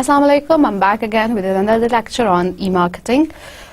Assalamu alaikum, I'm back again with another lecture on e-marketing.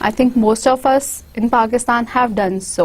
I think most of us in Pakistan have done so.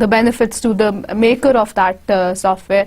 the benefits to the maker of that software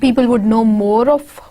people would know more of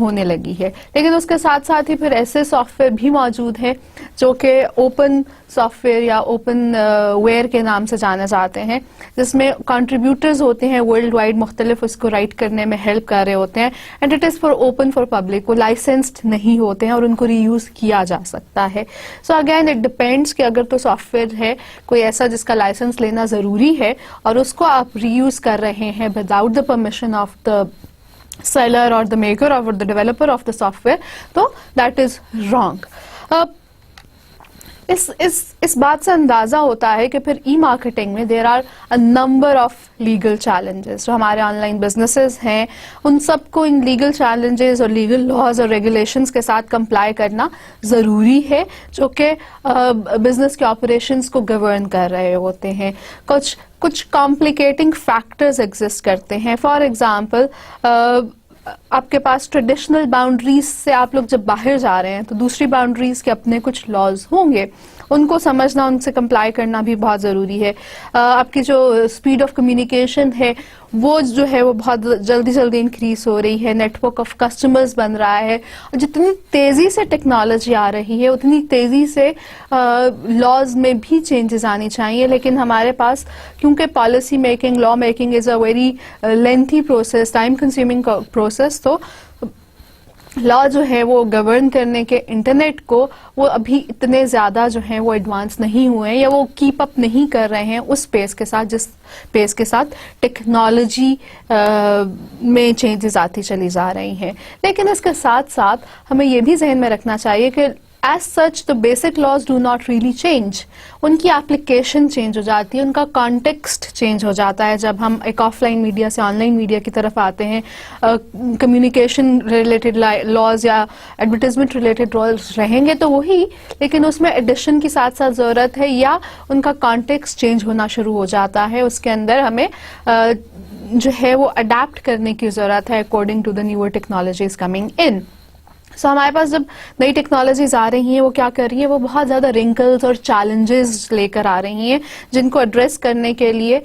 ہونے لگی ہے. لیکن اس کے ساتھ ساتھ ہی پھر ایسے soft where بھی موجود ہیں جو کہ اوپن سافٹ ویئر یا اوپن ویئر کے نام سے جانے جاتے ہیں, جس میں کنٹریبیوٹرز ہوتے ہیں ورلڈ وائڈ, مختلف اس کو رائٹ کرنے میں ہیلپ کر رہے ہوتے ہیں, and it is for open for public. وہ لائسنسڈ نہیں ہوتے ہیں اور ان کو ری یوز کیا جا سکتا ہے. سو اگین اٹ ڈپینڈس کہ اگر تو سافٹ ویئر ہے کوئی ایسا جس کا لائسنس لینا ضروری ہے اور اس کو آپ ری یوز کر رہے ہیں without the permission of the seller or the maker or the developer of the software, تو that is wrong. اس بات سے اندازہ ہوتا ہے کہ پھر ای مارکیٹنگ میں there are a number of legal challenges. جو ہمارے آن لائن بزنسز ہیں ان سب کو ان لیگل چیلنجز اور لیگل لاز اور ریگولیشنز کے ساتھ کمپلائی کرنا ضروری ہے, جو کہ بزنس کے آپریشنز کو گورن کر رہے ہوتے ہیں. کچھ کمپلیکیٹنگ فیکٹرز ایگزسٹ کرتے ہیں. فار ایگزامپل آپ کے پاس ٹریڈیشنل باؤنڈریز سے آپ لوگ جب باہر جا رہے ہیں تو دوسری باؤنڈریز کے اپنے کچھ لاز ہوں گے, ان کو سمجھنا, ان سے کمپلائی کرنا بھی بہت ضروری ہے. آپ کی جو اسپیڈ آف کمیونیکیشن ہے وہ جو ہے وہ بہت جلدی انکریز ہو رہی ہے, نیٹ ورک آف کسٹمرز بن رہا ہے, اور جتنی تیزی سے ٹیکنالوجی آ رہی ہے اتنی تیزی سے لاز میں بھی چینجز آنی چاہیے. لیکن ہمارے پاس کیونکہ policy making, law making is a very lengthy process, time consuming process, تو لا جو ہے وہ گورن کرنے کے انٹرنیٹ کو وہ ابھی اتنے زیادہ جو ہیں وہ ایڈوانس نہیں ہوئے ہیں یا وہ کیپ اپ نہیں کر رہے ہیں اس پیس کے ساتھ جس پیس کے ساتھ ٹیکنالوجی میں چینجز آتی چلی جا رہی ہیں. لیکن اس کے ساتھ ساتھ ہمیں یہ بھی ذہن میں رکھنا چاہیے کہ as such the basic laws do not really change. ان کی اپلیکیشن چینج ہو جاتی ہے, ان کا کانٹیکسٹ چینج ہو جاتا ہے جب ہم ایک آف لائن میڈیا سے آن لائن میڈیا کی طرف آتے ہیں. کمیونیکیشن ریلیٹڈ لاز یا ایڈورٹیزمنٹ ریلیٹڈ لاز رہیں گے تو وہی, لیکن اس میں ایڈیشن کی ساتھ ساتھ ضرورت ہے یا ان کا کانٹیکسٹ چینج ہونا شروع ہو جاتا ہے. اس کے اندر ہمیں جو ہے وہ اڈیپٹ کرنے کی ضرورت ہے according to the newer technologies coming in. So ہمارے پاس جب نئی ٹیکنالوجیز آ رہی ہیں وہ کیا کر رہی ہیں, وہ بہت زیادہ رنکلز اور چیلنجز لے کر آ رہی ہیں جن کو ایڈریس کرنے کے لیے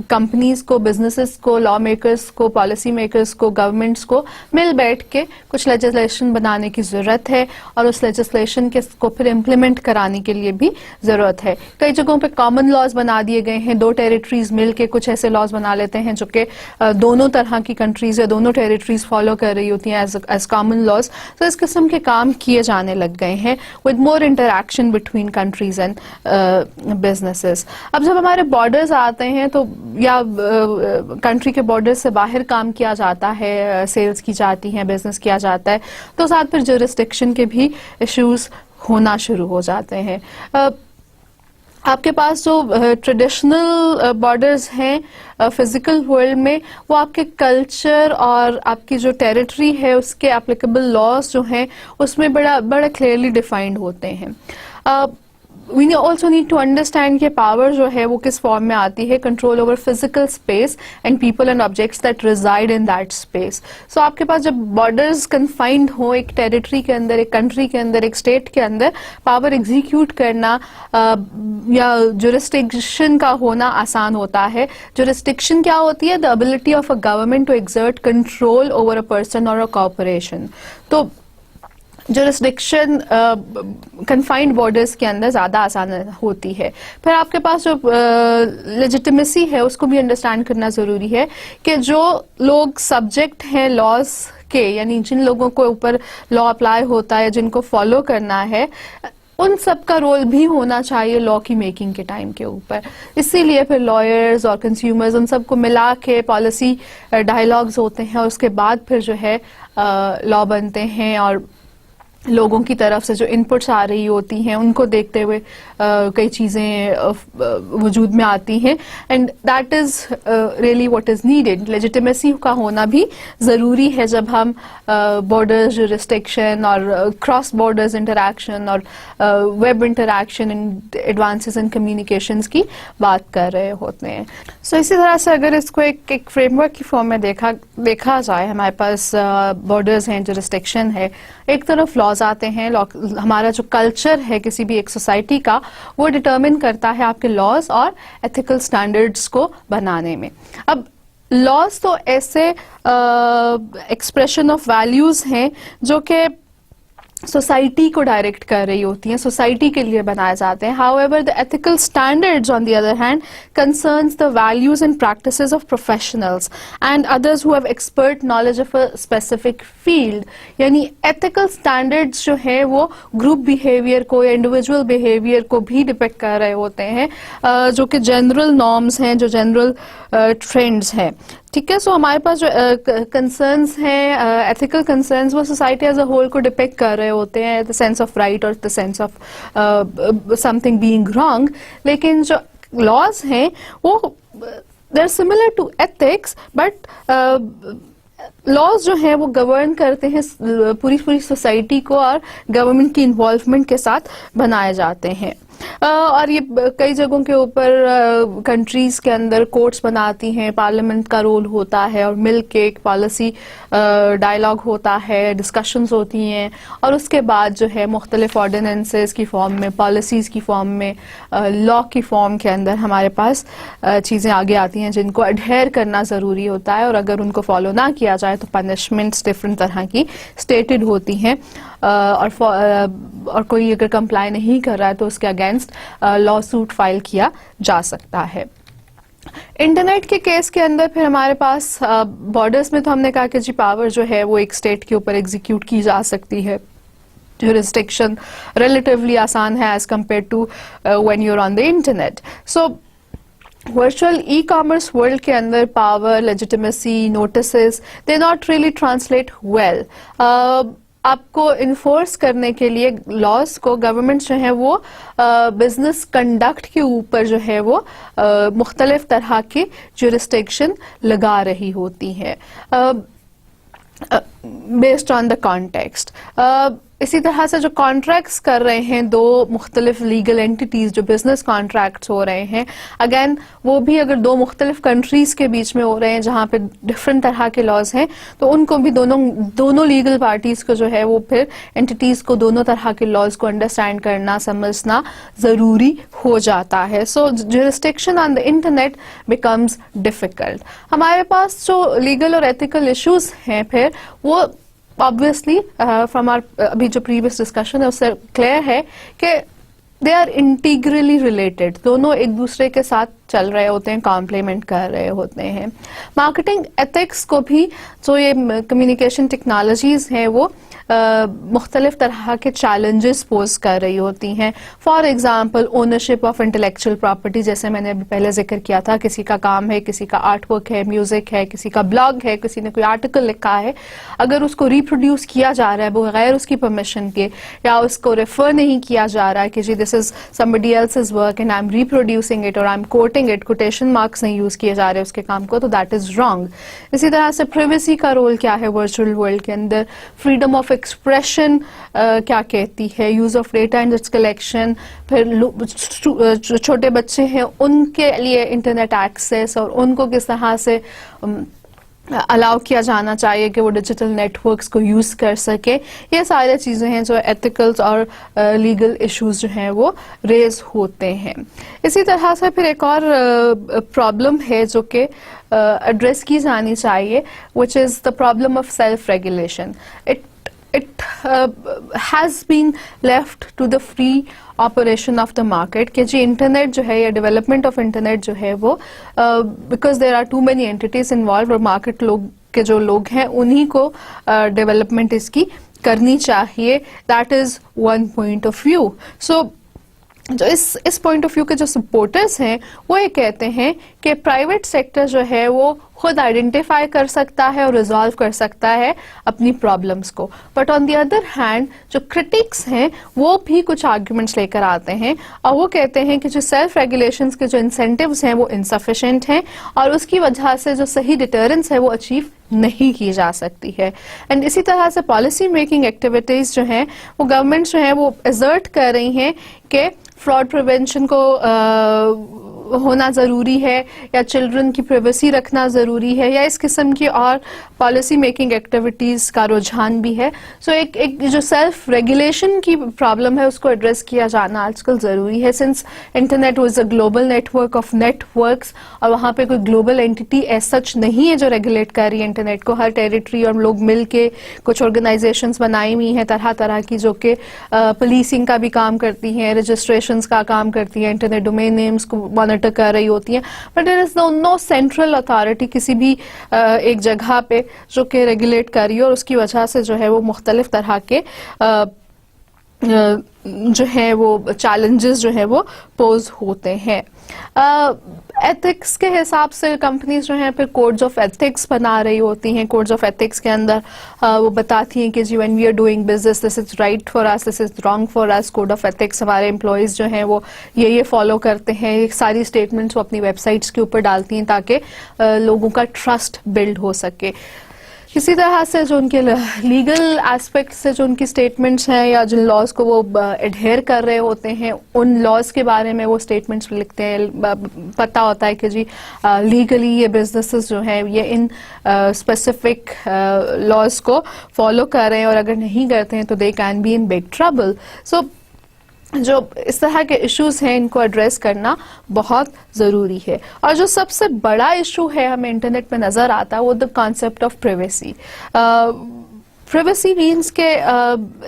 کمپنیز کو, بزنسز کو, لا میکرز کو, پالیسی میکرز کو, گورنمنٹس کو مل بیٹھ کے کچھ لیجسلیشن بنانے کی ضرورت ہے, اور اس لیجسلیشن کو پھر امپلیمنٹ کرانے کے لیے بھی ضرورت ہے. کئی جگہوں پہ کامن لاز بنا دیے گئے ہیں, 2 ٹیریٹریز مل کے کچھ ایسے لاز بنا لیتے ہیں جو کہ دونوں طرح کی کنٹریز یا دونوں ٹیریٹریز فالو کر رہی ہوتی ہیں ایز کامن لاز. تو اس قسم کے کام کیے جانے لگ گئے ہیں with more interaction between countries and businesses. اب جب ہمارے بارڈرز آتے ہیں تو یا کنٹری کے بارڈر سے باہر کام کیا جاتا ہے, سیلز کی جاتی ہیں, بزنس کیا جاتا ہے, تو ساتھ پھر جورسڈکشن کے بھی ایشوز ہونا شروع ہو جاتے ہیں. آپ کے پاس جو ٹریڈیشنل بارڈرز ہیں فزیکل ورلڈ میں, وہ آپ کے کلچر اور آپ کی جو ٹیریٹری ہے اس کے اپلیکیبل لاز جو ہیں اس میں بڑا کلیئرلی ڈیفائنڈ ہوتے ہیں. We also need to understand کہ پاور جو ہے وہ کس فارم میں آتی ہے, control over physical space and people and objects that reside in that space. So آپ کے پاس جب بارڈرز کنفائنڈ ہوں ایک ٹیریٹری کے اندر, ایک کنٹری کے اندر, ایک اسٹیٹ کے اندر, پاور ایگزیکیوٹ کرنا یا جورسڈکشن کا ہونا آسان ہوتا ہے. جورسڈکشن کیا ہوتی ہے؟ The ability of a government to exert control over a person اور اے کارپوریشن. تو جورسڈکشن کنفائنڈ بارڈرز کے اندر زیادہ آسان ہوتی ہے. پھر آپ کے پاس جو لیجیٹیمیسی ہے اس کو بھی انڈرسٹینڈ کرنا ضروری ہے کہ جو لوگ سبجیکٹ ہیں لاز کے, یعنی جن لوگوں کو اوپر لا اپلائی ہوتا ہے, جن کو فالو کرنا ہے, ان سب کا رول بھی ہونا چاہیے لا کی میکنگ کے ٹائم کے اوپر. اسی لیے پھر لائرز اور کنزیومرز ان سب کو ملا کے پالیسی ڈائلاگز ہوتے ہیں, اور اس کے بعد پھر جو ہے لا بنتے ہیں, اور لوگوں کی طرف سے جو انپٹس آ رہی ہوتی ہیں ان کو دیکھتے ہوئے کئی چیزیں وجود میں آتی ہیں. And that is really what is needed. Legitimacy کا ہونا بھی ضروری ہے جب ہم بارڈرز, جورسڈکشن اور کراس بارڈرز انٹریکشن اور web interaction and advances in communications کی بات کر رہے ہوتے ہیں. سو اسی طرح سے اگر اس کو ایک فریم ورک کی فارم میں دیکھا جائے, ہمارے پاس بارڈرز ہیں, جورسڈکشن ہے, ایک طرف لاز آتے ہیں. ہمارا جو کلچر ہے کسی بھی ایک سوسائٹی کا وہ ڈٹرمن کرتا ہے آپ کے لاز اور ایتھیکل سٹینڈرڈز کو بنانے میں. اب laws تو ایسے expression of values ہیں جو کہ سوسائٹی کو ڈائریکٹ کر رہی ہوتی ہیں, سوسائٹی کے لیے بنائے جاتے ہیں. However, the ethical standards on the other hand concerns the values and practices of professionals and others who have expert knowledge of a specific field. یعنی ethical standards جو ہیں وہ group behavior کو یا individual behavior کو بھی depict کر رہے ہوتے ہیں, جو کہ general norms ہیں, جو general trends ہیں. ٹھیک ہے, سو ہمارے پاس جو کنسرنس ہیں, ایتھیکل کنسرنس, وہ سوسائٹی ایز اے ہول کو ڈپیکٹ کر رہے ہوتے ہیں, دا سینس آف رائٹ اور the sense of something being wrong. لیکن جو لاز ہیں وہ they are similar to ethics, but laws جو ہیں وہ گورن کرتے ہیں پوری سوسائٹی کو اور گورنمنٹ کی انوالومنٹ کے ساتھ بنائے جاتے ہیں. اور یہ کئی جگہوں کے اوپر کنٹریز کے اندر کورٹس بناتی ہیں, پارلیمنٹ کا رول ہوتا ہے, اور مل کے ایک پالیسی ڈائلاگ ہوتا ہے, ڈسکشنز ہوتی ہیں, اور اس کے بعد جو ہے مختلف آرڈیننسز کی فارم میں, پالیسیز کی فارم میں, لا کی فارم کے اندر ہمارے پاس چیزیں آگے آتی ہیں جن کو اڈہیر کرنا ضروری ہوتا ہے, اور اگر ان کو فالو نہ کیا جائے تو پنشمنٹس ڈفرینٹ طرح کی اسٹیٹڈ ہوتی ہیں, اور کوئی اگر کمپلائی نہیں کر رہا ہے تو اس کے اگینسٹ لا سوٹ فائل کیا جا سکتا ہے. انٹرنیٹ کے کیس کے اندر پھر ہمارے پاس بارڈرز میں تو ہم نے کہا کہ جی پاور جو ہے وہ ایک اسٹیٹ کے اوپر ایگزیکیوٹ کی جا سکتی ہے, jurisdiction relatively آسان ہے as compared to when you're on the internet. So virtual e commerce world کے اندر power, legitimacy, notices, they not really translate well. آپ کو انفورس کرنے کے لیے لاس کو گورنمنٹ جو ہے وہ بزنس کنڈکٹ کے اوپر جو ہے وہ مختلف طرح کی جورسڈکشن لگا رہی ہوتی ہے بیسڈ آن دا کانٹیکسٹ. اسی طرح سے جو کانٹریکٹس کر رہے ہیں دو مختلف لیگل اینٹیز, جو بزنس کانٹریکٹس ہو رہے ہیں, اگین وہ بھی اگر دو مختلف کنٹریز کے بیچ میں ہو رہے ہیں جہاں پہ ڈفرینٹ طرح کے لاز ہیں, تو ان کو بھی دونوں لیگل پارٹیز کو جو ہے وہ پھر اینٹیز کو دونوں طرح کے لاز کو انڈرسٹینڈ کرنا, سمجھنا ضروری ہو جاتا ہے. So jurisdiction on the internet becomes difficult. ہمارے پاس جو لیگل اور ایتھیکل ایشوز ہیں پھر وہ obviously from our ابھی جو previous discussion ہے اس سے clear ہے کہ they are integrally related, دونوں ایک دوسرے کے ساتھ چل رہے ہوتے ہیں, کمپلیمنٹ کر رہے ہوتے ہیں. مارکیٹنگ ایتھکس کو بھی جو یہ کمیونیکیشن ٹیکنالوجیز ہیں وہ مختلف طرح کے چیلنجز پوز کر رہی ہوتی ہیں. For example ownership of intellectual property, جیسے میں نے ابھی پہلے ذکر کیا تھا, کسی کا کام ہے, کسی کا آرٹ ورک ہے, میوزک ہے, کسی کا بلاگ ہے, کسی نے کوئی آرٹیکل لکھا ہے, اگر اس کو ریپروڈیوس کیا جا رہا ہے بغیر اس کی پرمیشن کے, یا اس کو ریفر نہیں کیا جا رہا ہے کہ جی this is somebody else's work and I'm reproducing it or I'm quoting it, quotation marks نہیں یوز کیے جا رہے اس کے کام کو, تو دیٹ از رانگ. اسی طرح سے پریویسی کا رول کیا ہے ورچوئل ورلڈ کے اندر, فریڈم آف ایکسپریشن کیا کہتی ہے, use of data and its collection, پھر چھوٹے بچے ہیں ان کے لیے انٹرنیٹ ایکسیس اور ان کو کس طرح سے الاؤ کیا جانا چاہیے کہ وہ ڈیجیٹل نیٹ ورکس کو یوز کر سکے. یہ سارے چیزیں ہیں جو ایتھیکلز اور لیگل ایشوز جو ہیں وہ ریز ہوتے ہیں. اسی طرح سے پھر ایک اور پرابلم ہے جو کہ ایڈریس کی جانی چاہیے, which is the problem of self-regulation. It has been left to the free operation of the market کہ جی انٹرنیٹ جو ہے یا ڈیولپمنٹ آف انٹرنیٹ جو ہے وہ because there are too many entities involved, اور مارکیٹ لوگ کے جو لوگ ہیں انہی کو ڈیولپمنٹ اس کی کرنی چاہیے. That is one point of view. So جو اس پوائنٹ آف ویو کے جو سپورٹرز ہیں وہ یہ کہتے ہیں کہ پرائیویٹ سیکٹر جو ہے وہ خود آئیڈینٹیفائی کر سکتا ہے اور ریزالو کر سکتا ہے اپنی پرابلمس کو, but on the other hand جو کرٹکس ہیں وہ بھی کچھ آرگیومنٹس لے کر آتے ہیں اور وہ کہتے ہیں کہ جو سیلف ریگولیشنز کے جو انسینٹیوز ہیں وہ انسفیشینٹ ہیں اور اس کی وجہ سے جو صحیح ڈیٹرنس ہے وہ اچیو نہیں کی جا سکتی ہے. اینڈ اسی طرح سے پالیسی میکنگ ایکٹیویٹیز جو ہیں وہ گورنمنٹ جو ہیں وہ ایزرٹ کر رہی ہیں کہ فراڈ پریونشن کو ہونا ضروری ہے یا چلڈرن کی پریویسی رکھنا ضروری ہے یا اس قسم کی اور پالیسی میکنگ ایکٹیویٹیز کا رجحان بھی ہے. سو ایک جو سیلف ریگولیشن کی پرابلم ہے اس کو ایڈریس کیا جانا آج کل ضروری ہے, since internet was a global network of networks, اور وہاں پہ کوئی گلوبل اینٹی ایز سچ نہیں ہے جو ریگولیٹ کر رہی ہے انٹرنیٹ کو. ہر ٹیریٹری اور لوگ مل کے کچھ آرگنائزیشنز بنائی ہوئی ہیں طرح طرح کی جو کہ پولیسنگ کا بھی کام کرتی ہیں, رجسٹریشنز کا کام کرتی ہیں, انٹرنیٹ ڈومین نیمز کو مانیٹر کر رہی ہوتی ہیں, but there is no central authority کسی بھی ایک جگہ پہ جو کہ ریگولیٹ کر رہی ہے, اور اس کی وجہ سے جو ہے وہ مختلف طرح کے جو ہے وہ چیلنجز جو ہے وہ پوز ہوتے ہیں. ایتھکس کے حساب سے کمپنیز جو ہیں پھر کوڈز آف ایتھکس بنا رہی ہوتی ہیں. کوڈز آف ایتھکس کے اندر وہ بتاتی ہیں کہ جی when we are doing business this is right for us, this is wrong for us. Code of ethics ہمارے امپلائیز جو ہیں وہ یہ فالو کرتے ہیں. ساری اسٹیٹمنٹس وہ اپنی ویب سائٹس کے اوپر ڈالتی ہیں تاکہ لوگوں کا ٹرسٹ بلڈ ہو سکے. اسی طرح سے جو ان کے لیگل ایسپیکٹ سے جو ان کی اسٹیٹمنٹس ہیں یا جن لاز کو وہ ایڈہیئر کر رہے ہوتے ہیں ان لاز کے بارے میں وہ اسٹیٹمنٹس لکھتے ہیں. پتہ ہوتا ہے کہ جی لیگلی یہ بزنسز جو ہیں یہ ان اسپیسیفک لاز کو فالو کر رہے ہیں, اور اگر نہیں کرتے ہیں تو they can be in big trouble. So جو اس طرح کے ایشوز ہیں ان کو ایڈریس کرنا بہت ضروری ہے. اور جو سب سے بڑا ایشو ہے ہمیں انٹرنیٹ پہ نظر آتا ہے وہ the concept of privacy. Privacy means کہ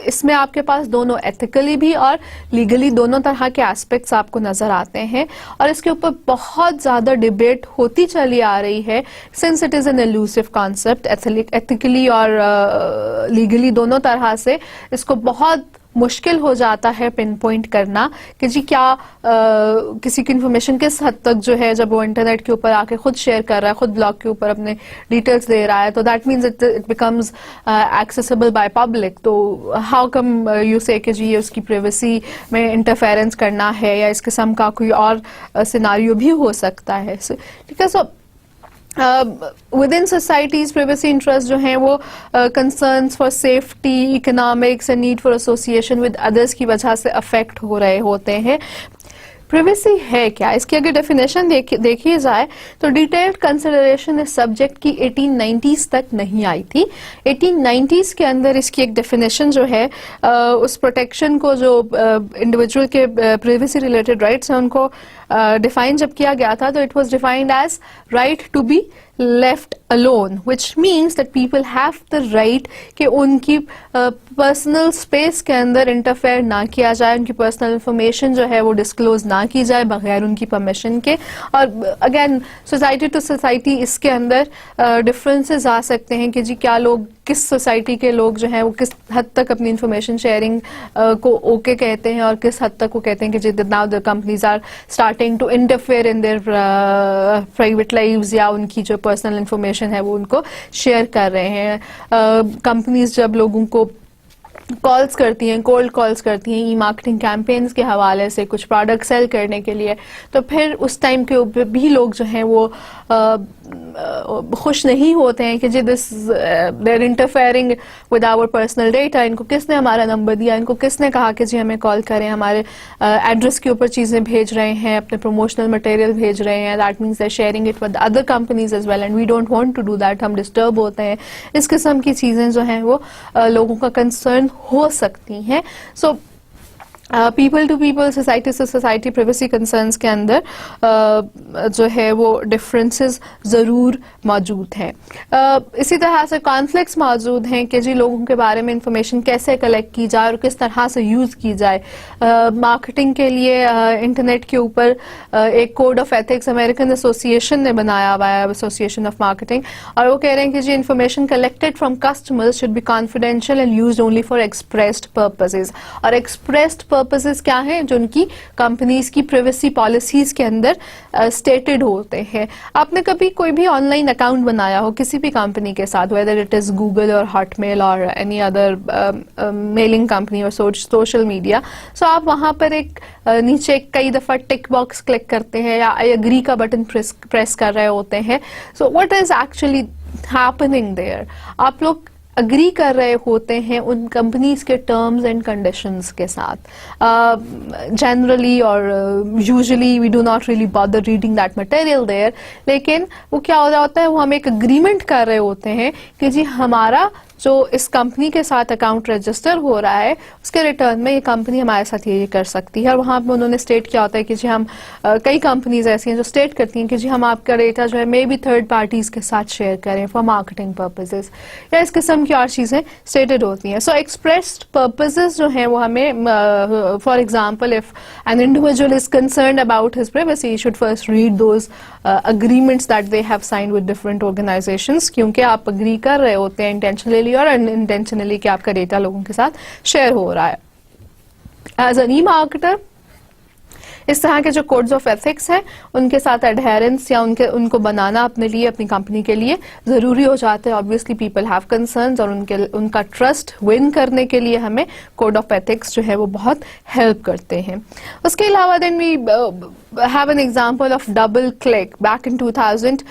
اس میں آپ کے پاس دونوں ایتھیکلی بھی اور لیگلی دونوں طرح کے ایسپیکٹس آپ کو نظر آتے ہیں, اور اس کے اوپر بہت زیادہ ڈبیٹ ہوتی چلی آ رہی ہے since it is an elusive concept. Ethically اور لیگلی دونوں طرح سے اس کو بہت مشکل ہو جاتا ہے پن پوائنٹ کرنا کہ جی کیا کسی کی انفارمیشن کس حد تک جو ہے جب وہ انٹرنیٹ کے اوپر آ کے خود شیئر کر رہا ہے, خود بلاگ کے اوپر اپنے ڈیٹیلز دے رہا ہے, تو that means it becomes accessible by public. تو ہاؤ کم یو سے کہ جی اس کی پریویسی میں انٹرفیئرنس کرنا ہے یا اس قسم کا کوئی اور سیناریو بھی ہو سکتا ہے. ٹھیک ہے. سو within societies privacy interests جو ہیں وہ concerns for safety, economics and need for association with others کی وجہ سے affect ہو رہے ہوتے ہیں. پریویسی ہے کیا؟ اس کی اگر ڈیفینیشن دیکھی جائے تو ڈیٹیلڈ کنسیڈریشن اس سبجیکٹ کی 1890s تک نہیں آئی تھی. 1890s کے اندر اس کی ایک ڈیفینیشن جو ہے اس پروٹیکشن کو جو انڈیویجول کے پریویسی ریلیٹڈ رائٹس ہیں ان کو ڈیفائن جب کیا گیا تھا تو it was defined as right to be left alone, which means that people have the right کہ ان کی پرسنل اسپیس کے اندر انٹرفیئر نہ کیا جائے, ان کی پرسنل انفارمیشن جو ہے وہ ڈسکلوز نہ کی جائے بغیر ان کی پرمیشن کے. اور اگین سوسائٹی ٹو سوسائٹی اس کے اندر ڈفرینسز آ سکتے ہیں کہ جی کیا لوگ کس سوسائٹی کے لوگ جو ہیں وہ کس حد تک اپنی انفارمیشن شیئرنگ کو اوکے کہتے ہیں اور کس حد تک وہ کہتے ہیں کہ جی now the companies are starting to interfere in their private lives یا ان کی جو پرسنل انفارمیشن ہے وہ ان کو شیئر کر رہے ہیں. کمپنیز جب لوگوں کو کالز کرتی ہیں, کولڈ کالز کرتی ہیں ای مارکیٹنگ کیمپینز کے حوالے سے کچھ پروڈکٹ سیل کرنے کے لیے, تو پھر اس ٹائم کے اوپر بھی لوگ جو ہیں وہ خوش نہیں ہوتے ہیں کہ جی this they are interfering with our personal data. ان کو کس نے ہمارا نمبر دیا, ان کو کس نے کہا کہ جی ہمیں کال کریں, ہمارے ایڈریس کے اوپر چیزیں بھیج رہے ہیں, اپنے پروموشنل مٹیریل بھیج رہے ہیں. That means they sharing it with other companies as well and we don't want to do that. ہم ڈسٹرب ہوتے ہیں. اس قسم کی چیزیں جو ہیں وہ لوگوں کا کنسرن ہو سکتی ہیں. So people to people, society سے سوسائٹی پریویسی کنسرنس کے اندر جو ہے وہ ڈفرینسز ضرور موجود ہیں. اسی طرح سے کانفلکٹس موجود ہیں کہ جی لوگوں کے بارے میں انفارمیشن کیسے کلیکٹ کی جائے اور کس طرح سے یوز کی جائے. مارکیٹنگ کے لیے انٹرنیٹ کے اوپر ایک code of ethics American association نے بنایا ہوا ہے, ایسوسیشن آف مارکیٹنگ, اور وہ کہہ رہے ہیں کہ جی information collected from customers should be confidential and used only for expressed purposes. اور ایکسپریسڈ پرپزز کیا ہیں؟ جو ان کی کمپنیز کی پریویسی پالیسیز کے اندر اسٹیٹڈ ہوتے ہیں. آپ نے کبھی کوئی بھی آن لائن اکاؤنٹ بنایا ہو کسی بھی کمپنی کے ساتھ, ویدر اٹ از گوگل اور ہاٹ میل اور اینی ادر میلنگ کمپنی اور سوشل میڈیا, سو آپ وہاں پر ایک نیچے کئی دفعہ ٹک باکس کلک کرتے ہیں یا آئی اگری کا بٹن پریس کر رہے ہوتے ہیں. So what is actually happening there? آپ لوگ اگری کر رہے ہوتے ہیں ان کمپنیز کے ٹرمز اینڈ کنڈیشنز کے ساتھ. جنرلی اور usually we do not really bother reading that material there, لیکن وہ کیا ہو رہا ہوتا ہے, وہ ہم ایک اگریمنٹ کر رہے ہوتے ہیں کہ جی ہمارا جو اس کمپنی کے ساتھ اکاؤنٹ رجسٹر ہو رہا ہے اس کے ریٹرن میں یہ کمپنی ہمارے ساتھ یہ کر سکتی ہے. اور وہاں پہ انہوں نے اسٹیٹ کیا ہوتا ہے کہ جی ہم کئی کمپنیز ایسی ہیں جو اسٹیٹ کرتی ہیں کہ جی ہم آپ کا ڈیٹا جو ہے مے بی تھرڈ پارٹیز کے ساتھ شیئر کریں فار مارکیٹنگ پرپزز, یا اس قسم کی اور چیزیں اسٹیٹڈ ہوتی ہیں. سو ایکسپریسڈ پرپزز جو ہیں وہ ہمیں, for example if an individual is concerned about his privacy he should first read those agreements that they have signed with different organizations, کیونکہ آپ اگری کر رہے ہوتے ہیں انٹینشنلی اور انٹینشنلی کہ آپ کا ڈیٹا لوگوں کے ساتھ شیئر ہو رہا ہے. ایز این ای مارکیٹر اس طرح کے جو کوڈز آف ایتھکس ہیں ان کے ساتھ ایڈہیرنس یا ان کو بنانا اپنے لیے, اپنی کمپنی کے لیے ضروری ہو جاتا ہے. آبویسلی پیپل ہیو کنسرنز اور ان کا ٹرسٹ ون کرنے کے لیے ہمیں کوڈ آف ایتھکس جو ہے وہ بہت ہیلپ کرتے ہیں. اس کے علاوہ دین وی have an example of double click. Back in 2000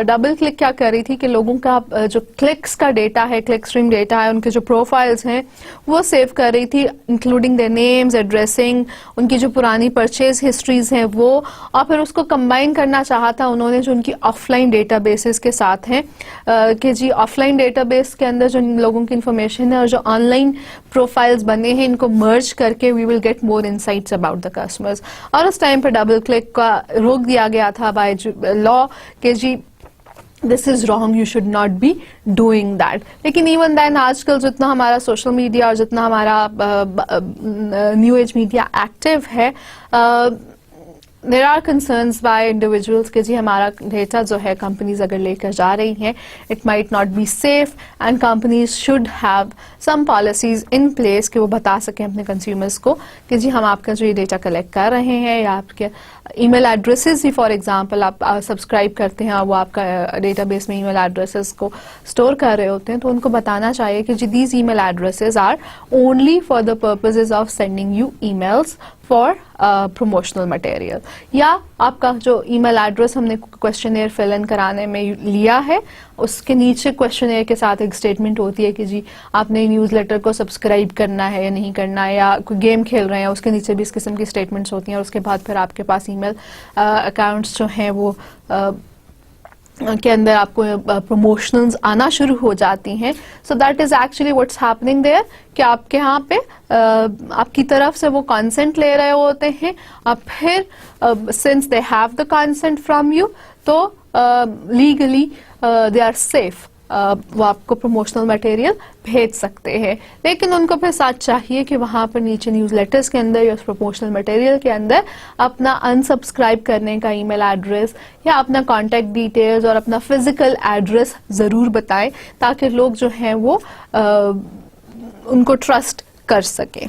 double click کیا کر رہی تھی کہ لوگوں کا جو کلکس کا ڈیٹا ہے, کلک اسٹریم ڈیٹا ہے, ان کے جو پروفائلز ہیں وہ سیو کر رہی تھی, انکلوڈنگ their names, ایڈریسنگ, ان کی جو پرانی پرچیز ہسٹریز ہیں وہ, اور پھر اس کو کمبائن کرنا چاہا تھا انہوں نے جو ان کی آف لائن ڈیٹا بیسز کے ساتھ ہیں کہ جی آف لائن ڈیٹا بیس کے اندر جو لوگوں کی انفارمیشن ہے اور جو آن لائن پروفائلز بنے ہیں ان کو مرج کر کے we will get more insights about the customers. اور اس ٹائم پہ ڈبل کلک کا روک دیا گیا تھا بائی لا کہ جی this is wrong, you should not be doing that. لیکن ایون دین آج کل جتنا ہمارا سوشل میڈیا اور جتنا ہمارا نیو ایج میڈیا ایکٹیو ہے, there are concerns by individuals کہ جی ہمارا ڈیٹا جو ہے کمپنیز اگر لے کر جا رہی ہیں it might not be safe and companies should have some policies in place کہ وہ بتا سکیں اپنے کنزیومرز کو کہ جی ہم آپ کا جو یہ ڈیٹا کلیکٹ کر رہے ہیں, یا آپ کے ای mail addresses he for example آپ سبسکرائب کرتے ہیں اور وہ آپ کا ڈیٹا بیس میں ای میل ایڈریسز کو اسٹور کر رہے ہوتے ہیں, تو ان کو بتانا چاہیے کہ جی these e mail addresses are only for the purposes of sending you e mails for promotional material. یا آپ کا جو ای میل ایڈریس ہم نے کوشچنیئر فل ان کرانے میں لیا ہے اس کے نیچے کوشچنیئر کے ساتھ ایک اسٹیٹمنٹ ہوتی ہے کہ جی آپ نے نیوز لیٹر کو سبسکرائب کرنا ہے یا نہیں کرنا ہے, یا کوئی گیم کھیل رہے ہیں اس کے نیچے بھی اس قسم کی اسٹیٹمنٹس ہوتی ہیں. اور اس کے بعد پھر آپ کے پاس ای میل اکاؤنٹس جو ہیں وہ کے اندر آپ کو پروموشنلز آنا شروع ہو جاتی ہیں. So that is actually what's happening there کہ آپ کے یہاں پہ آپ کی طرف سے وہ کانسینٹ لے رہے ہوتے ہیں, اور پھر since they have the consent from you تو لیگلی دے آر سیف, وہ آپ کو پروموشنل مٹیریل بھیج سکتے ہیں. لیکن ان کو پھر ساتھ چاہیے کہ وہاں پر نیچے نیوز لیٹرز کے اندر یا اس پروموشنل مٹیریل کے اندر اپنا انسبسکرائب کرنے کا ای میل ایڈریس یا اپنا کانٹیکٹ ڈیٹیلز اور اپنا فزیکل ایڈریس ضرور بتائیں تاکہ لوگ جو ہیں وہ ان کو ٹرسٹ کر سکیں.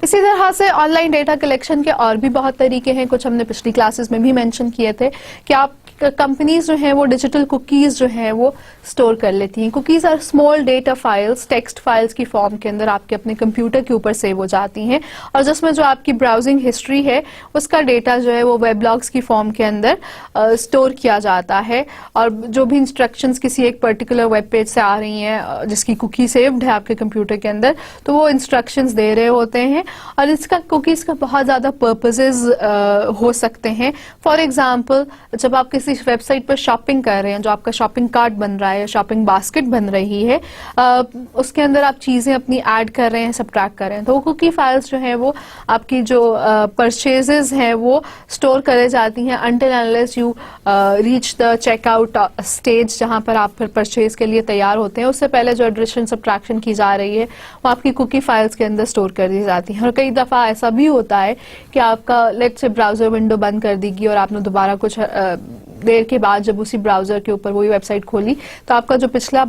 اسی طرح سے آن لائن ڈیٹا کلیکشن کے اور بھی بہت طریقے ہیں, کچھ ہم نے پچھلی کلاسز میں بھی مینشن کیے تھے کہ آپ کمپنیز جو ہیں وہ ڈیجیٹل کوکیز جو ہیں وہ اسٹور کر لیتی ہیں. Cookies are small data files, text files کی فارم کے اندر آپ کے اپنے کمپیوٹر کے اوپر سیو ہو جاتی ہیں, اور جس میں جو آپ کی براؤزنگ ہسٹری ہے اس کا ڈیٹا جو ہے وہ ویب لاگس کی فارم کے اندر اسٹور کیا جاتا ہے. اور جو بھی انسٹرکشنز کسی ایک پرٹیکولر ویب پیج سے آ رہی ہیں جس کی کوکی سیوڈ ہے آپ کے کمپیوٹر کے اندر, تو وہ انسٹرکشنز دے رہے ہوتے ہیں. اور اس کا کوکیز کا بہت زیادہ پرپزز ہو سکتے ہیں. فار ایگزامپل جب آپ کسی ویب سائٹ پر شاپنگ کر رہے ہیں, جو آپ کا شاپنگ کارٹ بن رہا ہے, شاپنگ باسکٹ بن رہی ہے, اس کے اندر آپ چیزیں اپنی ایڈ کر رہے ہیں, سبٹریکٹ کر رہے ہیں, تو وہ کوکی فائلز جو ہیں وہ آپ کی جو پرچیزز ہیں وہ اسٹور کرے جاتی ہیں until unless you reach the check out stage جہاں پر آپ پھر پرچیز کے لیے تیار ہوتے ہیں. اس سے پہلے جو ایڈریشن سبٹریکشن کی جا رہی ہے وہ آپ کی کوکی فائلز کے اندر اسٹور کر دی جاتی ہیں. اور کئی دفعہ ایسا بھی ہوتا ہے کہ آپ کا لیٹ سے براؤزر ونڈو بند کر دی گی اور آپ نے دوبارہ کچھ دیر کے بعد جب اسی براؤزر کے اوپر وہی ویب سائٹ کھولی تو آپ کا جو پچھلا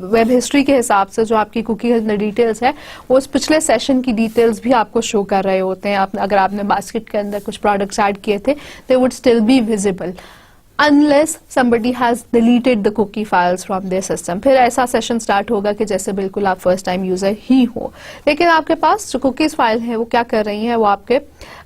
ویب ہسٹری کے حساب سے جو آپ کی کوکی ڈیٹیلز ہے وہ اس پچھلے سیشن کی ڈیٹیلز بھی آپ کو شو کر رہے ہوتے ہیں. اگر آپ نے باسکٹ کے اندر کچھ پروڈکٹس ایڈ کیے تھے they would still be visible unless somebody has deleted the cookie files from their system. پھر ایسا سیشن سٹارٹ ہوگا کہ جیسے بالکل آپ فرسٹ ٹائم یوزر ہی ہو, لیکن آپ کے پاس جو کوکیز فائل ہیں وہ کیا کر رہی ہیں, وہ آپ کے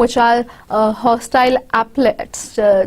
which are hostile applets,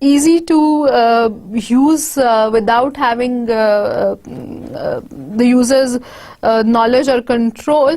easy to use without having the users knowledge or control,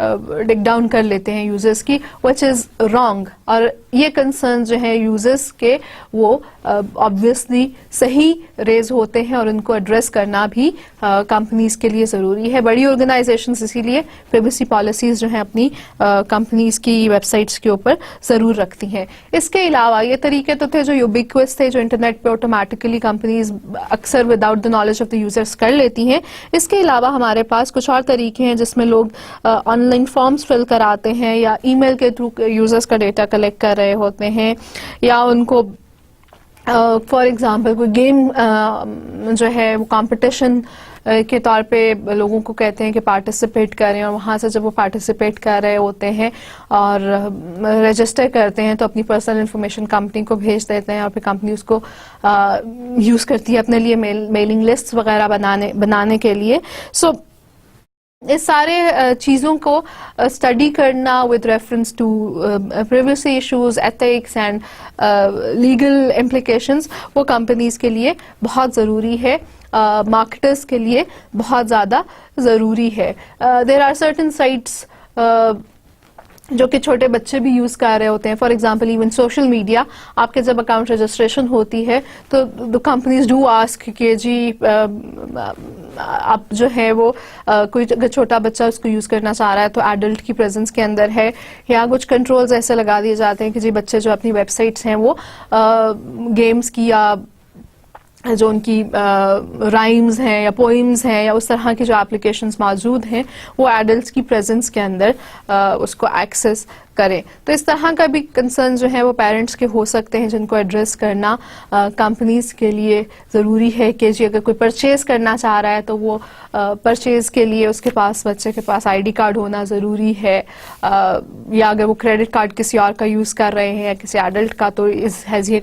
dig down کر لیتے ہیں یوزرس کی, وچ از رانگ. اور یہ کنسرن جو ہیں یوزرس کے وہ آبویسلی صحیح ریز ہوتے ہیں, اور ان کو ایڈریس کرنا بھی کمپنیز کے لیے ضروری ہے. بڑی آرگنائزیشنز اسی لیے پرائیویسی پالیسیز جو ہیں اپنی کمپنیز کی ویب سائٹس کے اوپر ضرور رکھتی ہیں. اس کے علاوہ یہ طریقے تو تھے جو یوبیکوس تھے, جو انٹرنیٹ پہ آٹومیٹیکلی کمپنیز اکثر without the knowledge of the users کر لیتی ہیں. اس کے علاوہ ہمارے پاس کچھ اور طریقے ہیں جس میں لوگ آن لائن فارمز فل کراتے ہیں, یا ای میل کے تھرو یوزرس کا ڈیٹا کلیکٹ کر رہے ہوتے ہیں, یا ان کو فار ایگزامپل کوئی گیم جو ہے وہ کمپٹیشن کے طور پہ لوگوں کو کہتے ہیں کہ پارٹیسپیٹ کریں, اور وہاں سے جب وہ پارٹیسپیٹ کر رہے ہوتے ہیں اور رجسٹر کرتے ہیں تو اپنی پرسنل انفارمیشن کمپنی کو بھیج دیتے ہیں, اور پھر کمپنی اس کو یوز کرتی ہے اپنے لیے میلنگ لسٹ وغیرہ بنانے کے لیے. سو اس سارے چیزوں کو اسٹڈی کرنا with reference to privacy issues, ethics and legal implications, وہ کمپنیز کے لیے بہت ضروری ہے, مارکیٹرز کے لیے بہت زیادہ ضروری ہے. دیر آر سرٹن سائٹس جو کہ چھوٹے بچے بھی یوز کر رہے ہوتے ہیں. For example even social media, آپ کے جب اکاؤنٹ رجسٹریشن ہوتی ہے تو دا کمپنیز ڈو آسک کہ جی آپ جو ہے وہ کوئی اگر چھوٹا بچہ اس کو یوز کرنا چاہ رہا ہے تو ایڈلٹ کی پریزنس کے اندر ہے, یا کچھ کنٹرولز ایسے لگا دیے جاتے ہیں کہ جی بچے جو اپنی ویب سائٹس ہیں وہ گیمز کی یا جو ان کی رائمز ہیں یا پوئمز ہیں یا اس طرح کی جو اپلیکیشنز موجود ہیں وہ ایڈلٹس کی پریزنس کے اندر اس کو ایکسیس کریں. تو اس طرح کا بھی کنسرن جو ہے وہ پیرنٹس کے ہو سکتے ہیں, جن کو ایڈریس کرنا کمپنیز کے لیے ضروری ہے کہ جی اگر کوئی پرچیز کرنا چاہ رہا ہے تو وہ پرچیز کے لیے اس کے پاس بچے کے پاس آئی ڈی کارڈ ہونا ضروری ہے, یا اگر وہ کریڈٹ کارڈ کسی اور کا یوز کر رہے ہیں یا کسی ایڈلٹ کا تو has he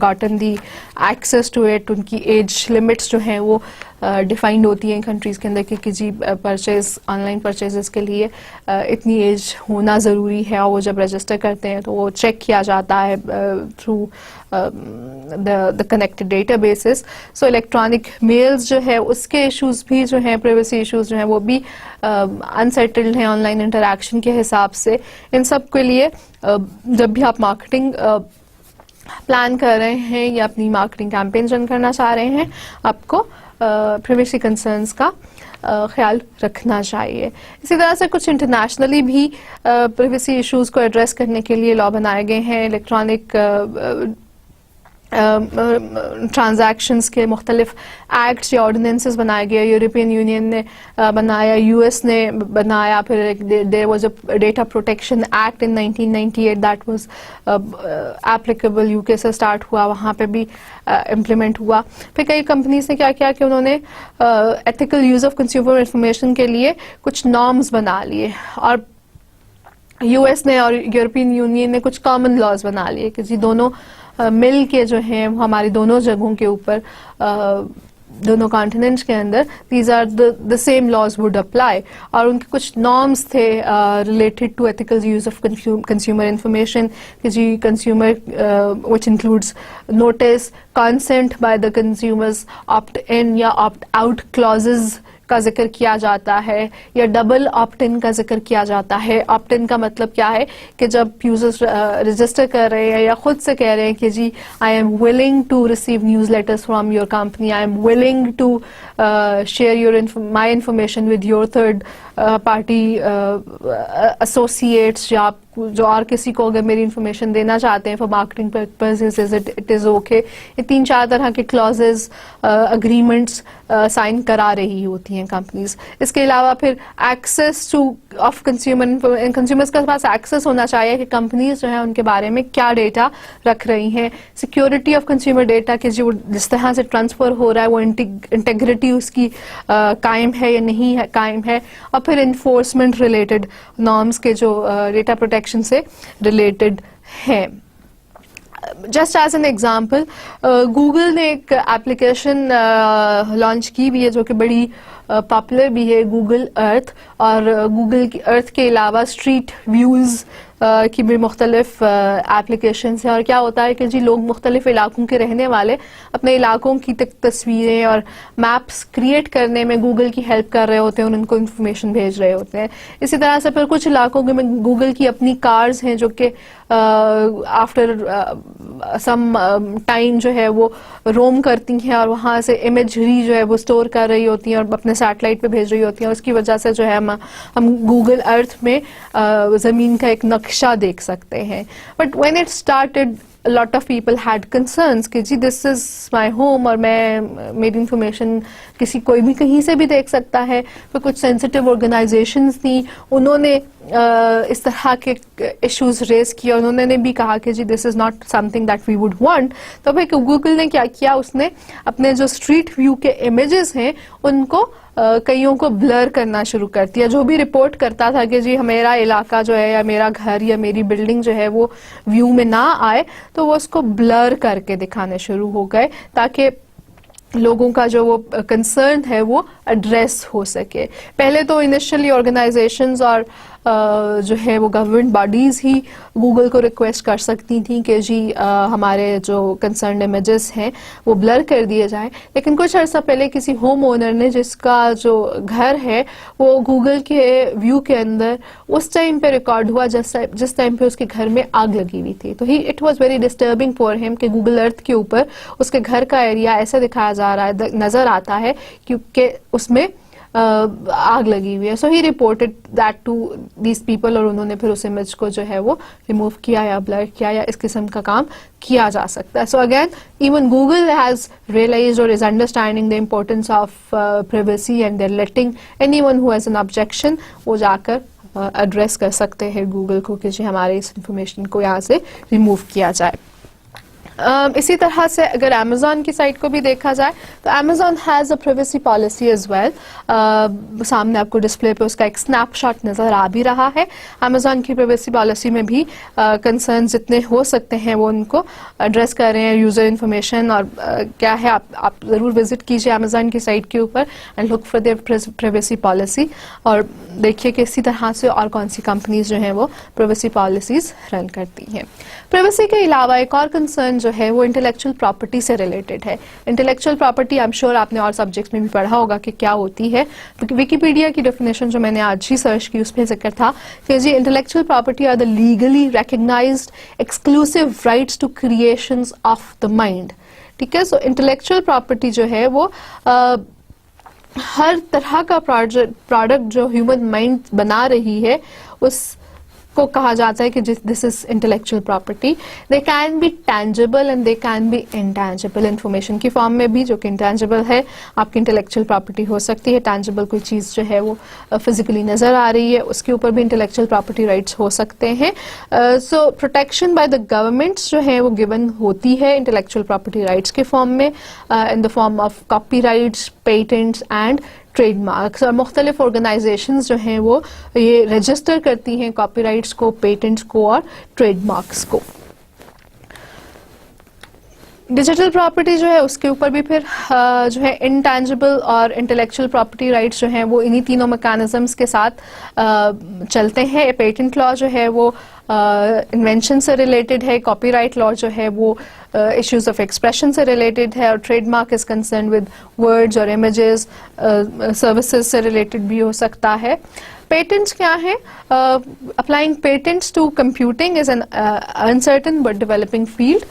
gotten the access to it. ان کی ایج لمٹس جو ہیں وہ ڈیفائنڈ ہوتی ہیں کنٹریز کے اندر کہ جی پرچیز آن لائن پرچیزز کے لیے اتنی ایج ہونا ضروری ہے, اور وہ جب رجسٹر کرتے ہیں تو وہ چیک کیا جاتا ہے through the connected databases. So electronic mails جو ہے اس کے ایشوز بھی جو ہیں, پرائیویسی ایشوز جو ہیں وہ بھی انسیٹلڈ ہیں آن لائن انٹریکشن کے حساب سے. ان سب کے لیے جب بھی آپ مارکیٹنگ پلان کر رہے ہیں یا اپنی مارکیٹنگ کیمپین رن کرنا چاہ رہے ہیں, آپ کو پرائیویسی کنسرنز کا خیال رکھنا چاہیے. اسی طرح سے کچھ انٹرنیشنلی بھی پرائیویسی ایشوز کو ایڈریس کرنے کے لیے لا بنائے گئے ہیں. الیکٹرانک ٹرانزیکشنز کے مختلف ایکٹس یا آرڈیننسز بنائے گئے. یورپین یونین نے بنایا, یو ایس نے بنایا, پھر there was a data protection act in 1998 that was applicable, you کے سے اسٹارٹ ہوا, وہاں پہ بھی امپلیمنٹ ہوا. پھر کئی کمپنیز نے کیا کیا کہ انہوں نے ethical use of consumer information کے لیے کچھ نارمز بنا لیے, اور یو ایس نے اور یورپین یونین نے کچھ کامن لاز بنا لیے کہ جی دونوں مل کے جو ہیں وہ ہماری دونوں جگہوں کے اوپر دونوں کانٹیننٹس کے اندر these are the same laws would apply. اور ان کے کچھ نارمس تھے related to ethical use of consumer information کہ جی consumer which includes notice, consent by the consumers, opt in یا آپٹ آؤٹ کلازز کا ذکر کیا جاتا ہے, یا ڈبل آپٹ ان کا ذکر کیا جاتا ہے. آپٹ ان کا مطلب کیا ہے کہ جب یوزرز رجسٹر کر رہے ہیں یا خود سے کہہ رہے ہیں کہ جی I am willing to receive newsletters from your company, I am willing to share my information with your third party associates, یا آپ جو اور کسی کو اگر میری انفارمیشن دینا چاہتے ہیں for marketing purposes it is okay. یہ 3-4 طرح کے کلازز اگریمنٹس سائن کرا رہی ہوتی ہیں کمپنیز. اس کے علاوہ پھر ایکسیس ٹو آف کنزیومرز کے پاس ایکسیس ہونا چاہیے کہ کمپنیز جو ہیں ان کے بارے میں کیا ڈیٹا رکھ رہی ہیں. سیکیورٹی آف کنزیومر ڈیٹا کہ جو جس طرح سے ٹرانسفر ہو رہا ہے وہ انٹیگریٹی اس کی قائم ہے یا نہیں ہے قائم ہے. اور پھر انفورسمنٹ ریلیٹڈ نارمس کے جو ڈیٹا پروٹیکشن سے ریلیٹڈ ہیں. Just as an example, Google نے ایک ایپلیکیشن لانچ کی بھی ہے جو کہ بڑی پاپولر بھی ہے گوگل ارتھ, اور گوگل کی ارتھ کے علاوہ اسٹریٹ ویوز کی بھی مختلف ایپلیکیشنس ہیں. اور کیا ہوتا ہے کہ جی لوگ مختلف علاقوں کے رہنے والے اپنے علاقوں کی تصویریں اور میپس کریٹ کرنے میں گوگل کی ہیلپ کر رہے ہوتے ہیں اور ان کو انفارمیشن بھیج رہے ہوتے ہیں. اسی طرح سے پھر کچھ علاقوں میں گوگل کی اپنی کارز ہیں جو کہ آفٹر سم ٹائم جو ہے وہ روم کرتی ہیں اور وہاں سے امیجری جو ہے وہ اسٹور کر رہی ہوتی ہیں اور اپنے سیٹلائٹ پہ بھیج رہی ہوتی ہیں. اس کی وجہ سے جو ہے ہم گوگل ارتھ میں زمین کا ایک نقشہ دیکھ سکتے ہیں. But when it started a lot of people had concerns کہ جی this is my home اور میں میری انفارمیشن کوئی بھی کہیں سے بھی دیکھ سکتا ہے. پھر کچھ سینسٹیو آرگنائزیشنز تھیں, انہوں نے اس طرح کے ایشوز ریز کیا, انہوں نے بھی کہا کہ جی this is not something that we would want. تو بھائی گوگل نے کیا کیا, اس نے اپنے جو اسٹریٹ ویو کے امیجز ہیں ان کو کئیوں کو بلر کرنا شروع کر دیا. جو بھی رپورٹ کرتا تھا کہ جی میرا علاقہ جو ہے یا میرا گھر یا میری بلڈنگ جو ہے وہ ویو میں نہ آئے, تو وہ اس کو بلر کر کے دکھانے شروع ہو گئے تاکہ لوگوں کا جو وہ کنسرن ہے وہ ایڈریس ہو سکے. پہلے تو انیشلی آرگنائزیشنز اور جو ہے وہ گورنمنٹ باڈیز ہی گوگل کو ریکویسٹ کر سکتی تھیں کہ جی ہمارے جو کنسرنڈ امیجز ہیں وہ بلر کر دیے جائیں. لیکن کچھ عرصہ پہلے کسی ہوم اونر نے جس کا جو گھر ہے وہ گوگل کے ویو کے اندر اس ٹائم پہ ریکارڈ ہوا جس ٹائم پہ اس کے گھر میں آگ لگی ہوئی تھی. تو it was very disturbing for ہم کہ گوگل ارتھ کے اوپر اس کے گھر کا ایریا ایسے دکھایا جا رہا ہے, نظر آتا ہے کیونکہ اس میں آگ لگی ہوئی ہے. So he reported that to these people, اور انہوں نے پھر اس امیج کو جو ہے وہ ریموو کیا یا بلر کیا یا اس قسم کا کام کیا جا سکتا ہے. So again even Google has realized اور is understanding the importance of privacy and their letting anyone who has an objection وہ جا کر ایڈریس کر سکتے ہیں گوگل کو کہ جی ہمارے اس انفارمیشن کو یہاں سے ریموو کیا جائے. اسی طرح سے اگر امیزون کی سائٹ کو بھی دیکھا جائے تو Amazon has a privacy policy as well. سامنے آپ کو ڈسپلے پہ اس کا ایک اسنیپ شاٹ نظر آ بھی رہا ہے. امیزون کی پرائیویسی پالیسی میں بھی کنسرن جتنے ہو سکتے ہیں وہ ان کو ایڈریس کر رہے ہیں. یوزر انفارمیشن اور کیا ہے, آپ ضرور وزٹ کیجیے امیزون کی سائٹ کے اوپر and look for their privacy policy, اور دیکھیے کہ اسی طرح سے اور کون سی کمپنیز جو ہیں وہ پرائیویسی پالیسیز رن کرتی ہیں. پرائیویسی کے علاوہ ایک اور کنسرن جو ہے وہ انٹلیکچوئل پراپرٹی سے ریلیٹڈ ہے. Intellectual property I am sure آپ نے اور سبجیکٹس میں بھی پڑھا ہوگا کہ کیا ہوتی ہے. ویکیپیڈیا کی ڈیفینیشن جو میں نے آج ہی سرچ کی اس پہ ذکر تھا کہ جی intellectual property are the legally recognized exclusive rights to creations of the mind. ٹھیک ہے, سو انٹلیکچوئل پراپرٹی جو ہے وہ ہر طرح کا پروڈکٹ جو ہیومن مائنڈ بنا رہی ہے اس کو کہا جاتا ہے کہ this is intellectual property. They can be tangible and they can be intangible. Information کی فارم میں بھی جو کہ انٹینجیبل ہے آپ کی انٹلیکچوئل پراپرٹی ہو سکتی ہے. ٹینجیبل کوئی چیز جو ہے وہ فزیکلی نظر آ رہی ہے اس کے اوپر بھی انٹلیکچوئل پراپرٹی رائٹس ہو سکتے ہیں. So protection by the governments جو ہے وہ گیون ہوتی ہے انٹلیکچوئل پراپرٹی رائٹس کے فارم میں, in the form of copyrights, patents and trademarks. اور مختلف آرگنائزیشنز جو ہیں وہ یہ رجسٹر کرتی ہیں کاپی رائٹس کو, پیٹنٹس کو اور ٹریڈ مارکس کو. ڈیجیٹل پراپرٹی جو ہے اس کے اوپر بھی پھر جو ہے انٹینجیبل اور انٹلیکچوئل پراپرٹی رائٹس جو ہیں وہ انہی تینوں میکانزمس کے ساتھ چلتے ہیں. پیٹنٹ لا جو ہے وہ انوینشن سے ریلیٹڈ ہے, کاپی رائٹ لا جو ہے وہ ایشوز آف ایکسپریشن سے ریلیٹڈ ہے, اور trademark is concern with words اور امیجز, سروسز سے ریلیٹڈ بھی ہو سکتا ہے. پیٹنٹس کیا ہیں؟ Applying patents to computing is an uncertain but developing field.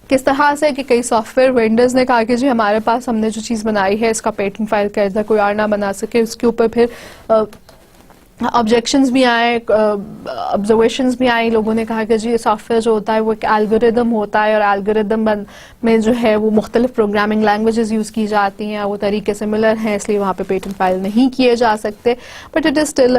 کس طرح سے کہ کئی سافٹ ویئر وینڈرز نے کہا کہ جی ہمارے پاس ہم نے جو چیز بنائی ہے اس کا پیٹنٹ فائل کر دیا, کوئی اور نہ بنا سکے. اس کے اوپر پھر آبجیکشنز بھی آئے, آبزرویشنز بھی آئیں. لوگوں نے کہا کہ جی یہ سافٹ ویئر جو ہوتا ہے وہ ایک الگوریدم ہوتا ہے, اور الگوریدم میں جو ہے وہ مختلف پروگرامنگ لینگویجز یوز کی جاتی ہیں, وہ طریقے سملر ہیں, اس لیے وہاں پہ پیٹنٹ فائل نہیں کیے جا سکتے. But it is still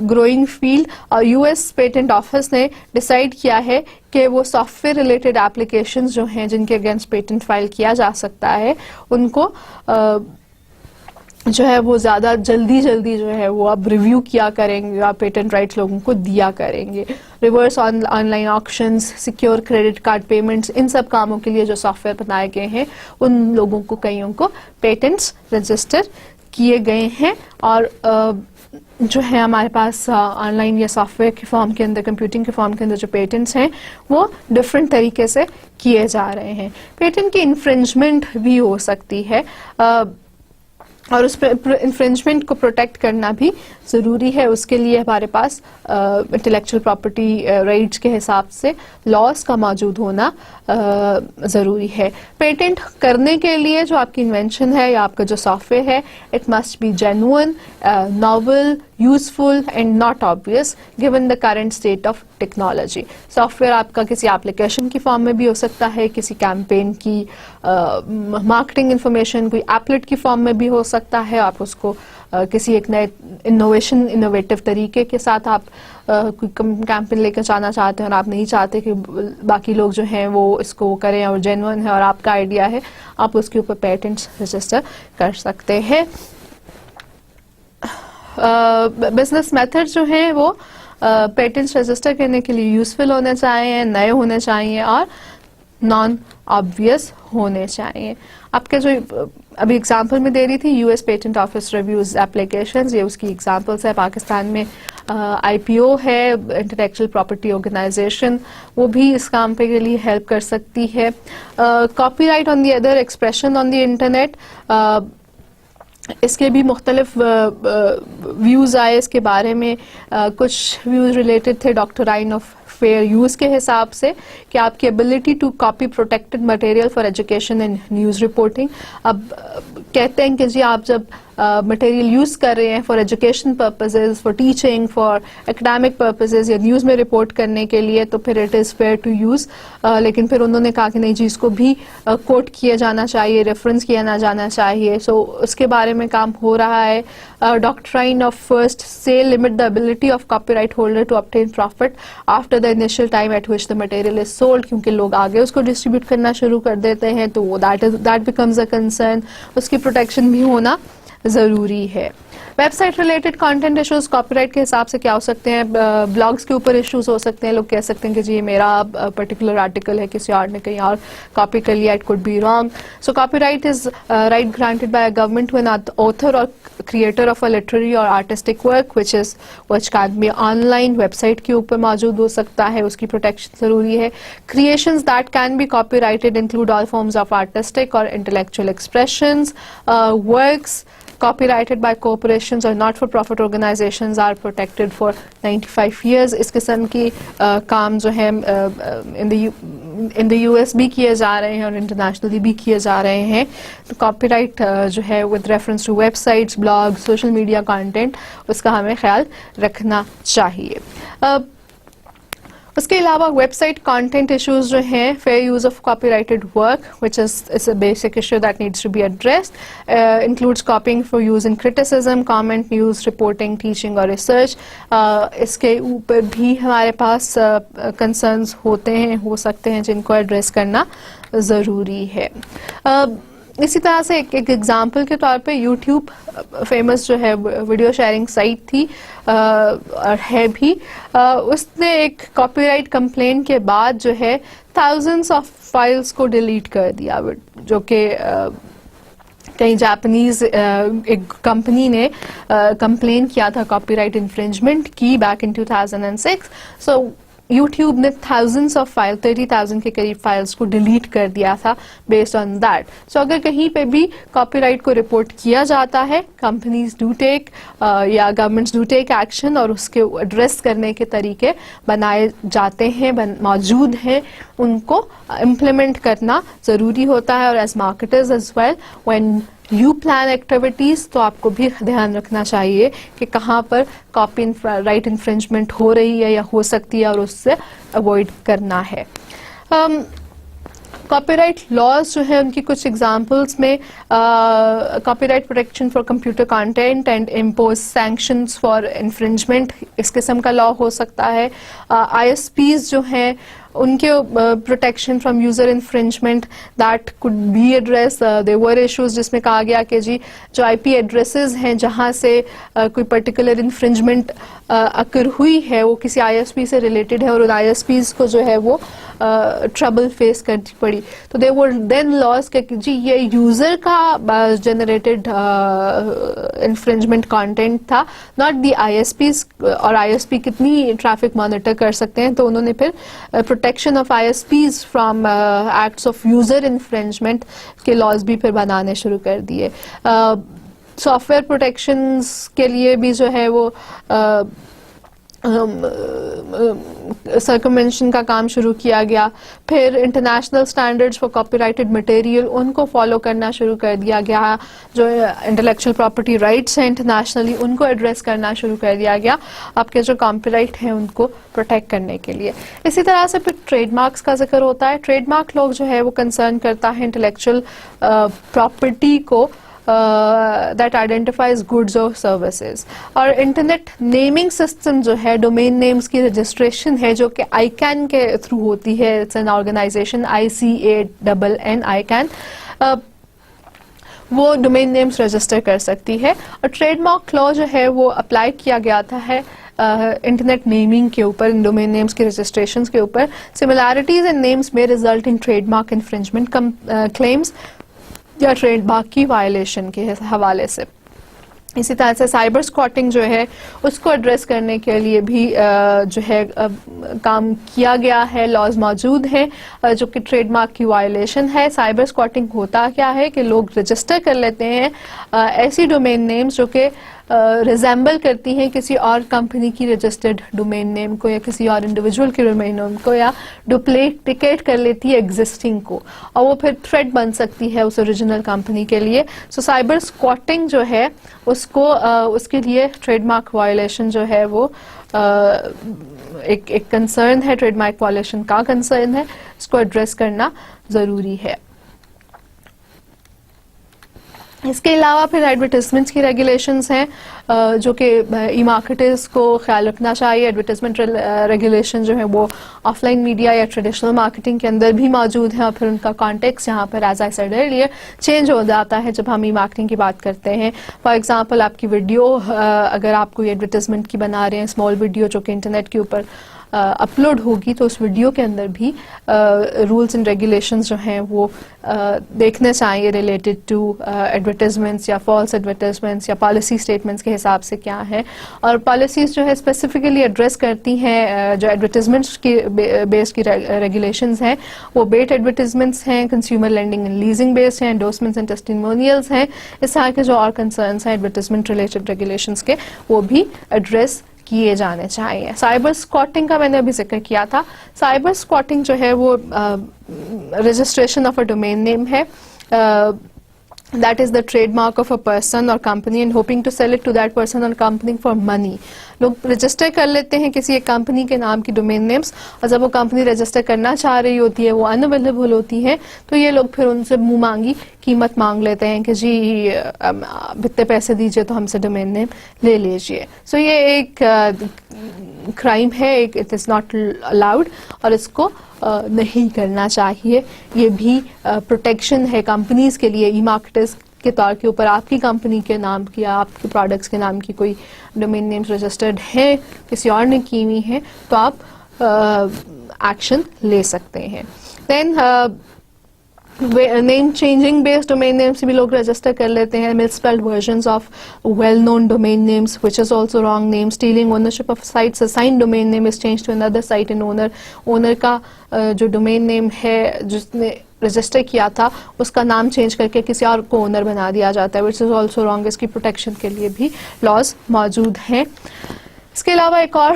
growing field. اور یو ایس پیٹنٹ آفس نے ڈیسائیڈ کیا ہے کہ وہ سافٹ ویئر ریلیٹڈ ایپلیکیشنز جو ہیں جن کے اگینسٹ پیٹنٹ فائل کیا جا سکتا ہے ان کو جو ہے وہ زیادہ جلدی جو ہے وہ اب ریویو کیا کریں گے, آپ پیٹنٹ رائٹس لوگوں کو دیا کریں گے. Reverse online auctions, secure credit card payments, ان سب کاموں کے لیے جو سافٹ ویئر بنائے گئے ہیں ان لوگوں کو کئیوں کو پیٹنٹس رجسٹر کیے گئے ہیں. اور جو ہے ہمارے پاس آن لائن یا سافٹ ویئر کے فارم کے اندر, کمپیوٹنگ کے فارم کے اندر جو پیٹنٹس ہیں وہ ڈفرینٹ طریقے سے کیے جا رہے ہیں. پیٹنٹ کی انفرنجمنٹ بھی ہو سکتی ہے اور اس انفرنجمنٹ کو پروٹیکٹ کرنا بھی ضروری ہے. اس کے لیے ہمارے پاس انٹلیکچوئل پراپرٹی رائٹس کے حساب سے لاس کا موجود ہونا ضروری ہے. پیٹنٹ کرنے کے لیے جو آپ کی انوینشن ہے یا آپ کا جو سافٹ ویئر ہے, it must be genuine, novel, useful and not obvious given the current state of technology. Software آپ کا کسی ایپلیکیشن کی فارم میں بھی ہو سکتا ہے, کسی کیمپین کی مارکیٹنگ انفارمیشن کوئی ایپلیٹ کی فارم میں بھی ہو سکتا ہے. آپ اس کو کسی ایک نئے انوویٹو طریقے کے ساتھ آپ کوئی کیمپین لے کر جانا چاہتے ہیں اور آپ نہیں چاہتے کہ باقی لوگ جو ہیں وہ اس کو کریں اور جینوئن ہے اور آپ کا آئیڈیا ہے, آپ اس کے اوپر پیٹنٹس رجسٹر کر سکتے ہیں. بزنس میتھڈ جو ہیں وہ پیٹنٹس رجسٹر کرنے کے لیے یوزفل ہونے چاہیے, نئے ہونے چاہیے اور نان آبویس ہونے چاہیے. آپ کے جو ابھی اگزامپل میں دے رہی تھی U S patent office reviews applications, یہ اس کی ایگزامپلس ہے. پاکستان میں آئی پی او ہے, انٹلیکچوئل پراپرٹی آرگنائزیشن, وہ بھی اس کام کے لیے ہیلپ کر سکتی ہے. Copyright on the other expression on the internet, اس کے بھی مختلف ویوز آئے اس کے بارے میں. کچھ ویوز ریلیٹڈ تھے ڈاکٹرائن آف فیئر یوز کے حساب سے کہ آپ کی ability to copy protected material for education and news reporting. اب کہتے ہیں کہ جی آپ جب مٹیریل یوز کر رہے ہیں for education purposes, for teaching, for academic purposes یا نیوز میں رپورٹ کرنے کے لیے, تو پھر it is fair to use. لیکن پھر انہوں نے کہا کہ نہیں جی اس کو بھی کوٹ کیا جانا چاہیے, ریفرنس کیا نہ جانا چاہیے. سو اس کے بارے میں کام ہو رہا ہے. Doctrine of first sale limit the ability of copyright holder to obtain profit after the initial time at which the material is sold, کیونکہ لوگ آگے اس کو ڈسٹریبیوٹ کرنا شروع کر دیتے ہیں تو that becomes a concern. اس کی پروٹیکشن بھی ہونا ضروری ہے. Website related content issues copyright کے حساب سے کیا ہو سکتے ہیں؟ بلاگس کے اوپر ایشوز ہو سکتے ہیں. لوگ کہہ سکتے ہیں کہ جی میرا پرٹیکولر آرٹیکل ہے, کسی اور نے کہیں اور کاپی کر لیا, it could be wrong. So copyright is right granted by a government to an author اور creator of a literary or artistic work which can be online, website کے اوپر موجود ہو سکتا ہے, اس کی پروٹیکشن ضروری ہے. Creations that can be copyrighted include all forms of artistic or intellectual expressions. Works copyrighted by corporations or not-for-profit organizations are protected for 95 years. اس قسم کی کام جو ہے ان دی یو ایس بھی کیے جا رہے ہیں اور انٹرنیشنلی بھی کیے جا رہے ہیں. کاپی رائٹ جو ہے with reference to websites, blog, social media content, اس کا ہمیں خیال رکھنا چاہیے. اس کے علاوہ ویب سائٹ کانٹینٹ ایشوز جو ہیں, fair use of copyrighted work which is a basic issue that needs to be addressed, includes copying for use in criticism, comment, news reporting, teaching اور ریسرچ. اس کے اوپر بھی ہمارے پاس concerns ہوتے ہیں, ہو سکتے ہیں, جن کو ایڈریس کرنا ضروری ہے. اسی طرح سے ایک ایگزامپل کے طور پہ یوٹیوب فیمس جو ہے ویڈیو شیئرنگ سائٹ تھی اور ہے بھی, اس نے ایک کاپی رائٹ کمپلین کے بعد جو ہے thousands آف فائلز کو ڈیلیٹ کر دیا, جو کہ کہیں جاپنیز ایک کمپنی نے کمپلین کیا تھا کاپی رائٹ انفرنجمنٹ کی بیک ان 2006. سو یوٹیوب نے thousands آف فائل 30,000 کے قریب فائلز کو ڈیلیٹ کر دیا تھا بیسڈ آن دیٹ. سو اگر کہیں پہ بھی کاپی رائٹ کو رپورٹ کیا جاتا ہے, کمپنیز ڈو ٹیک یا گورنمنٹس ڈو ٹیک ایکشن اور اس کے ایڈریس کرنے کے طریقے بنائے جاتے ہیں, موجود ہیں, ان کو امپلیمنٹ کرنا ضروری ہوتا ہے. اور as marketers as well when you plan activities, تو آپ کو بھی دھیان رکھنا چاہیے کہ کہاں پر کاپی رائٹ انفرنجمنٹ ہو رہی ہے یا ہو سکتی ہے اور اس سے اوائڈ کرنا ہے. کاپی رائٹ لاز جو ہیں ان کی کچھ ایگزامپلس میں copyright protection for computer content and impose sanctions for infringement اس قسم کا لا ہو سکتا ہے. آئی ایس پیز جو ہیں ان کے protection from user infringement that could be address. There were issues جس میں کہا گیا کہ جی جو آئی پی ایڈریسز ہیں جہاں سے کوئی پرٹیکولر انفرنجمنٹ اکر ہوئی ہے وہ کسی آئی ایس پی سے ریلیٹڈ ہے اور ان آئی ایس پیز کو جو ہے وہ ٹربل فیس کرنی پڑی. تو دے ور دین لاز کہ جی یہ یوزر کا جنریٹڈ انفرنجمنٹ کانٹینٹ تھا, not the I S Ps. اور آئی ایس پی کتنی ٹریفک مانیٹر کر سکتے ہیں, تو انہوں نے پھر protection of I S Ps from acts of user infringement کے لاز بھی پھر بنانے شروع کر دیے. سافٹ ویئر پروٹیکشنز کے لیے بھی جو ہے وہ سرکموینشن کا کام شروع کیا گیا. پھر international standards for copyrighted material ان کو فالو کرنا شروع کر دیا گیا. جو انٹلیکچوئل پراپرٹی رائٹس ہیں انٹرنیشنلی ان کو ایڈریس کرنا شروع کر دیا گیا آپ کے جو کاپی رائٹ ہیں ان کو پروٹیکٹ کرنے کے لیے. اسی طرح سے پھر ٹریڈ مارکس کا ذکر ہوتا ہے. ٹریڈ مارک لوگ جو ہے وہ کنسرن کرتا ہے انٹلیکچوئل پراپرٹی کو that identifies goods or services. اور انٹرنیٹ نیمنگ سسٹم جو ہے ڈومین نیمز کی رجسٹریشن ہے جو کہ ICANN کے تھرو ہوتی ہے. It's an organisation ICANN ICANN. وہ ڈومین نیمز رجسٹر کر سکتی ہے. اور ٹریڈ مارک لا جو ہے وہ اپلائی کیا گیا تھا ہے انٹرنیٹ نیمنگ کے اوپر, ڈومین نیمز کے رجسٹریشن کے اوپر. سملیرٹیز ان نیمز میں result in trademark infringement claims یا ٹریڈ مارک کی وائلیشن کے حوالے سے. اسی طرح سے سائبر اسکواٹنگ جو ہے اس کو ایڈریس کرنے کے لیے بھی جو ہے کام کیا گیا ہے. لاز موجود ہیں جو کہ ٹریڈ مارک کی وائلیشن ہے. سائبر اسکواٹنگ ہوتا کیا ہے کہ لوگ رجسٹر کر لیتے ہیں ایسی ڈومین نیمز جو کہ ریزیمبل کرتی ہیں کسی اور کمپنی کی رجسٹرڈ ڈومین نیم کو یا کسی اور انڈیویجول کی ڈومین نیم کو, یا ڈپلیکیٹ کر لیتی ہے ایگزسٹنگ کو, اور وہ پھر تھریٹ بن سکتی ہے اس اوریجنل کمپنی کے لیے. سو سائبر اسکواٹنگ جو ہے اس کو اس کے لیے ٹریڈ مارک وائلیشن جو ہے وہ ایک کنسرن ہے, ٹریڈ مارک وائلیشن کا کنسرن ہے, اس کو ایڈریس کرنا ضروری ہے. اس کے علاوہ پھر ایڈورٹیزمنٹس کی ریگولیشنز ہیں جو کہ ای مارکیٹرز کو خیال رکھنا چاہیے. ایڈورٹیزمنٹ ریگولیشن جو ہے وہ آف لائن میڈیا یا ٹریڈیشنل مارکیٹنگ کے اندر بھی موجود ہیں, اور پھر ان کا کانٹیکس یہاں پر as I said earlier change ہو جاتا ہے جب ہم ای مارکیٹنگ کی بات کرتے ہیں. فار ایگزامپل آپ کی ویڈیو اگر آپ کوئی ایڈورٹیزمنٹ کی بنا رہے ہیں, اسمال ویڈیو جو کہ انٹرنیٹ کے اوپر اپلوڈ ہوگی, تو اس ویڈیو کے اندر بھی رولز اینڈ ریگولیشنز جو ہیں وہ دیکھنے چاہیے ریلیٹڈ ٹو ایڈورٹیزمنٹس یا فالس ایڈورٹیزمنٹس یا پالیسی اسٹیٹمنٹس کے حساب سے کیا ہے. اور پالیسیز جو ہے اسپیسیفکلی ایڈریس کرتی ہیں جو ایڈورٹیزمنٹس کی بیس کی ریگولیشنز ہیں وہ بیٹ ایڈورٹیزمنٹس ہیں, کنزیومر لینڈنگ اینڈ لیزنگ بیس ہیں, انڈورسمنٹس اینڈ ٹیسٹیمونیلز ہیں. اس طرح کے جو اور کنسرنس ہیں ایڈورٹیزمنٹ ریلیٹڈ ریگولیشنز کے وہ بھی ایڈریس کیے جانے چاہیے. سائبر اسکواٹنگ کا میں نے ابھی ذکر کیا تھا. سائبر اسکواٹنگ جو ہے وہ registration of a domain name ہے. That is the trademark of a person or company and hoping to sell it to that person or company for money. لوگ رجسٹر کر لیتے ہیں کسی ایک کمپنی کے نام کی ڈومین نیمز, اور جب وہ کمپنی رجسٹر کرنا چاہ رہی ہوتی ہے وہ ان اویلیبل ہوتی ہے, تو یہ لوگ پھر ان سے منہ مانگی قیمت مانگ لیتے ہیں کہ جی اتنے پیسے دیجئے تو ہم سے ڈومین نیم لے لیجئے. سو یہ ایک کرائم ہے, اٹ از ناٹ الاؤڈ, اور اس کو نہیں کرنا چاہیے. یہ بھی پروٹیکشن ہے کمپنیز کے لیے. ای مارکیٹرز کے طور کے اوپر آپ کی کمپنی کے نام کی یا آپ کے پروڈکٹس کے نام کی کوئی ڈومین نیمز رجسٹرڈ ہیں, کسی اور نے کی ہوئی ہیں, تو آپ ایکشن لے سکتے ہیں. Then name changing based domain names بھی لوگ رجسٹر کر لیتے ہیں. Misspelled versions of well known domain names which is also wrong name. Stealing ownership of sites assigned domain name is change to اندر site ان owner کا جو domain name ہے جس نے رجسٹر کیا تھا اس کا نام چینج کر کے کسی اور کو اونر بنا دیا جاتا ہے, وچ از آلسو رانگ. اس کی پروٹیکشن کے لیے بھی لاز موجود ہیں. اس کے علاوہ ایک اور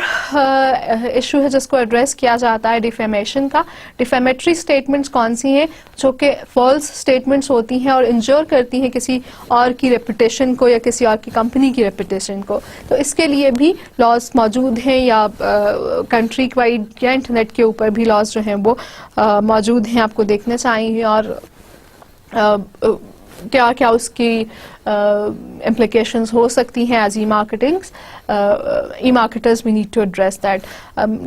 ایشو ہے جس کو ایڈریس کیا جاتا ہے ڈیفیمیشن کا. ڈیفیمیٹری اسٹیٹمنٹس کون سی ہیں؟ جو کہ فالس اسٹیٹمنٹس ہوتی ہیں اور انجور کرتی ہیں کسی اور کی ریپوٹیشن کو یا کسی اور کی کمپنی کی ریپوٹیشن کو. تو اس کے لیے بھی لاز موجود ہیں, یا کنٹری وائڈ یا انٹرنیٹ کے اوپر بھی لاز جو ہیں وہ موجود ہیں, آپ کو دیکھنا چاہیے. اور کیا کیا اس کی implications ہو سکتی ہیں as e marketers. We need to address that.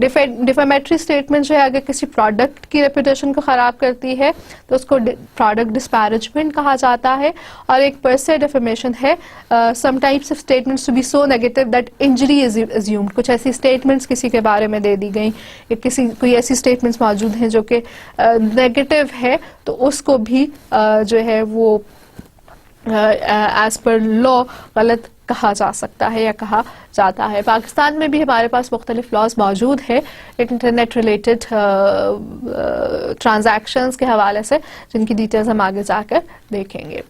Defamatory statement جو ہے اگر کسی پروڈکٹ کی ریپوٹیشن کو خراب کرتی ہے تو اس کو پروڈکٹ ڈسپیرجمنٹ کہا جاتا ہے. اور ایک پر سے ڈیفیمیشن ہے some types of statements to be so negative that injury is assumed. کچھ ایسی اسٹیٹمنٹس کسی کے بارے میں دے دی گئیں یا کوئی ایسی اسٹیٹمنٹس موجود ہیں جو کہ نیگیٹو ہے, تو اس کو بھی جو ہے وہ ایز پر لا غلط کہا جا سکتا ہے یا کہا جاتا ہے. پاکستان میں بھی ہمارے پاس مختلف لاز موجود ہیں انٹرنیٹ ریلیٹڈ ٹرانزیکشنز کے حوالے سے, جن کی ڈیٹیلز ہم آگے جا کر دیکھیں گے.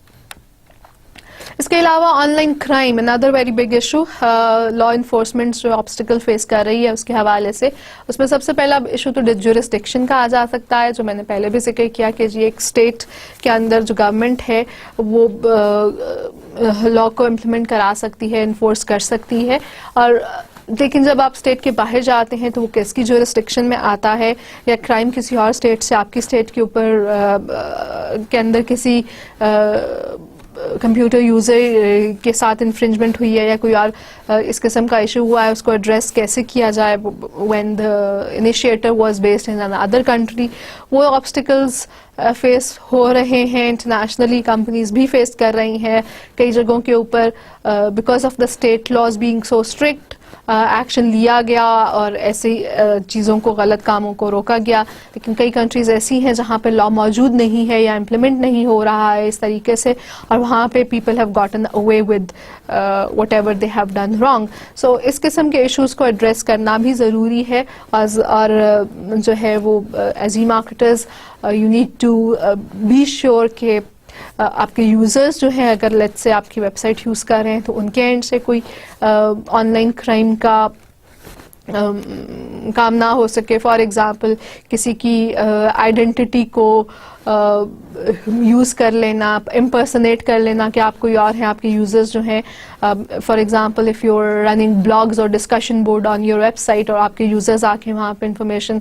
اس کے علاوہ on line crime another very big issue. Law enforcement جو آبسٹیکل فیس کر رہی ہے اس کے حوالے سے, اس میں سب سے پہلا ایشو تو جورسڈکشن کا آ جا سکتا ہے, جو میں نے پہلے بھی ذکر کیا کہ جی ایک اسٹیٹ کے اندر جو گورنمنٹ ہے وہ لا کو امپلیمنٹ کرا سکتی ہے, انفورس کر سکتی ہے. اور لیکن جب آپ اسٹیٹ کے باہر جاتے ہیں تو وہ کس کی جورسڈکشن میں آتا ہے, یا کرائم کسی اور اسٹیٹ سے آپ کی اسٹیٹ کے اوپر کے اندر کسی کمپیوٹر یوزر کے ساتھ انفرنجمنٹ ہوئی ہے یا کوئی اور اس قسم کا ایشو ہوا ہے, اس کو ایڈریس کیسے کیا جائے when the initiator was based in another country. وہ آبسٹیکلز فیس ہو رہے ہیں, انٹرنیشنلی کمپنیز بھی فیس کر رہی ہیں کئی جگہوں کے اوپر because of the state laws being so strict. Action لیا گیا اور ایسی چیزوں کو, غلط کاموں کو روکا گیا. لیکن کئی کنٹریز ایسی ہیں جہاں پہ لا موجود نہیں ہے یا امپلیمنٹ نہیں ہو رہا ہے اس طریقے سے, اور وہاں پہ people have gotten away with whatever they have done wrong. So اس قسم کے ایشوز کو ایڈریس کرنا بھی ضروری ہے. اور جو ہے وہ as e marketers you need to be sure کہ آپ کے یوزرز جو ہیں اگر لیٹ سے آپ کی ویب سائٹ یوز کر رہے ہیں تو ان کے اینڈ سے کوئی آن لائن کرائم کا کام نہ ہو سکے. فار ایگزامپل کسی کی آئیڈینٹی کو یوز کر لینا, امپرسنیٹ کر لینا کہ آپ کوئی اور ہیں, آپ کے یوزرز جو ہیں. For example if you are running blogs اور discussion board on your website, اور آپ کے یوزرز آ کے وہاں پہ انفارمیشن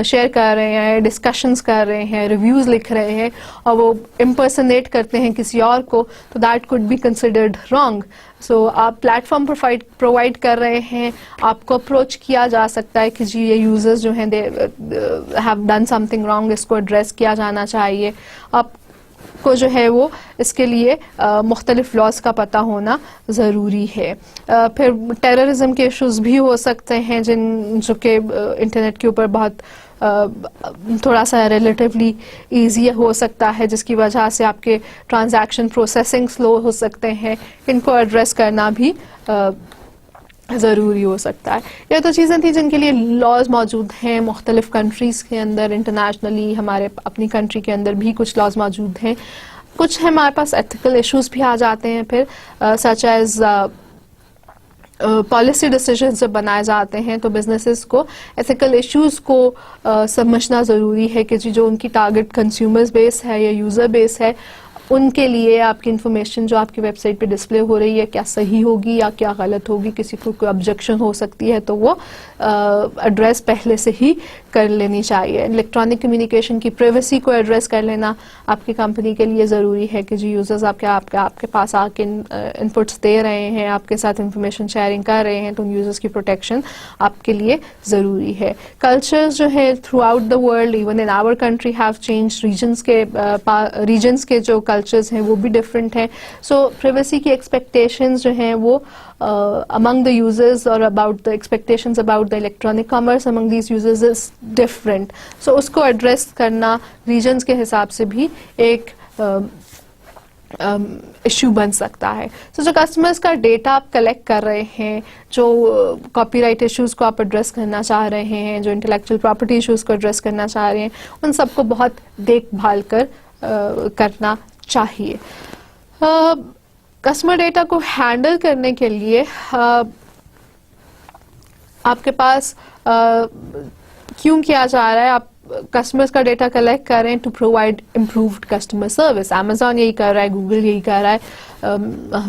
شیئر کر رہے ہیں, ڈسکشنز کر رہے ہیں, ریویوز لکھ رہے ہیں, اور وہ امپرسنیٹ کرتے ہیں کسی اور کو, تو that could be considered wrong. So آپ پلیٹ فارم پرووائڈ کر رہے ہیں, آپ کو اپروچ کیا جا سکتا ہے کہ جی یہ یوزرز جو ہیں they have done something wrong, اس کو ایڈریس کیا جانا چاہیے. آپ کو جو ہے وہ اس کے لیے مختلف لاز کا پتہ ہونا ضروری ہے. پھر ٹیررزم کے ایشوز بھی ہو سکتے ہیں جو کہ انٹرنیٹ کے اوپر بہت تھوڑا سا ریلیٹیولی ایزی ہو سکتا ہے, جس کی وجہ سے آپ کے ٹرانزیکشن پروسیسنگ سلو ہو سکتے ہیں. ان کو ایڈریس کرنا بھی ضروری ہو سکتا ہے. یہ تو چیزیں تھیں جن کے لیے لاز موجود ہیں مختلف کنٹریز کے اندر. انٹرنیشنلی ہمارے اپنی کنٹری کے اندر بھی کچھ لاز موجود ہیں. کچھ ہمارے پاس ایتھیکل ایشوز بھی آ جاتے ہیں پھر سچ ایز پالیسی ڈیسیژنز جب بنائے جاتے ہیں تو بزنسز کو ایتھیکل ایشوز کو سمجھنا ضروری ہے کہ جو ان کی ٹارگٹ کنزیومرز بیس ہے یا یوزر بیس ہے, ان کے لیے آپ کی انفارمیشن جو آپ کی ویب سائٹ پہ ڈسپلے ہو رہی ہے کیا صحیح ہوگی یا کیا غلط ہوگی. کسی کو کوئی آبجیکشن ہو سکتی ہے تو وہ ایڈریس پہلے سے ہی کر لینی چاہیے. الیکٹرانک کمیونیکیشن کی پرائیویسی کو ایڈریس کر لینا آپ کی کمپنی کے لیے ضروری ہے کہ یوزرز آپ کے پاس آ کے انپٹس دے رہے ہیں, آپ کے ساتھ انفارمیشن شیئرنگ کر رہے ہیں, تو ان یوزرز کی پروٹیکشن آپ کے لیے ضروری ہے. کلچرز جو ہے throughout the world, even in our country have change. Regions کے جو کلچرز ہیں وہ بھی ڈفرینٹ ہیں. سو پرائیویسی کی ایکسپیکٹیشنز جو ہیں وہ among the users or about the expectations about the electronic commerce among these users is different. So اس کو ایڈریس کرنا ریجنز کے حساب سے بھی ایک ایشو بن سکتا ہے. سو جو کسٹمرز کا ڈیٹا آپ کلیکٹ کر رہے ہیں, جو کاپی رائٹ ایشوز کو آپ ایڈریس کرنا چاہ رہے ہیں, جو انٹلیکچوئل پراپرٹی ایشوز کو ایڈریس کرنا چاہ رہے ہیں, ان سب کو بہت دیکھ بھال کر کرنا چاہیے. کسٹمر ڈیٹا کو ہینڈل کرنے کے لیے آپ کے پاس کیوں کیا جا رہا ہے؟ آپ کسٹمرز کا ڈیٹا کلیکٹ کر رہے ہیں to provide improved customer service. Amazon یہی کر رہا ہے, گوگل یہی کر رہا ہے,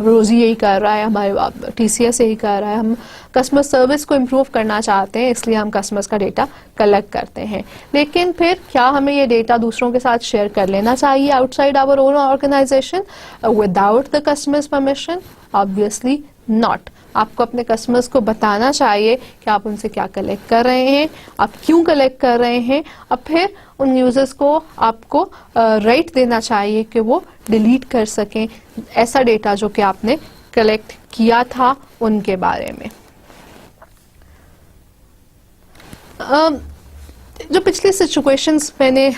روزی یہی کر رہا ہے, ہمارے TCS یہی کر رہا ہے. ہم کسٹمر سروس کو امپروو کرنا چاہتے ہیں, اس لیے ہم کسٹمرز کا ڈیٹا کلیکٹ کرتے ہیں. لیکن پھر کیا ہمیں یہ ڈیٹا دوسروں کے ساتھ شیئر کر لینا چاہیے outside our own organisation without the customers permission? Obviously not. آپ کو اپنے کسٹمرز کو بتانا چاہیے کہ آپ ان سے کیا کلیکٹ کر رہے ہیں, آپ کیوں کلیکٹ کر رہے ہیں, اور پھر ان یوزرز کو آپ کو رائٹ دینا چاہیے کہ وہ ڈیلیٹ کر سکیں ایسا ڈیٹا جو کہ آپ نے کلیکٹ کیا تھا ان کے بارے میں. جو پچھلی سچویشنز میں نے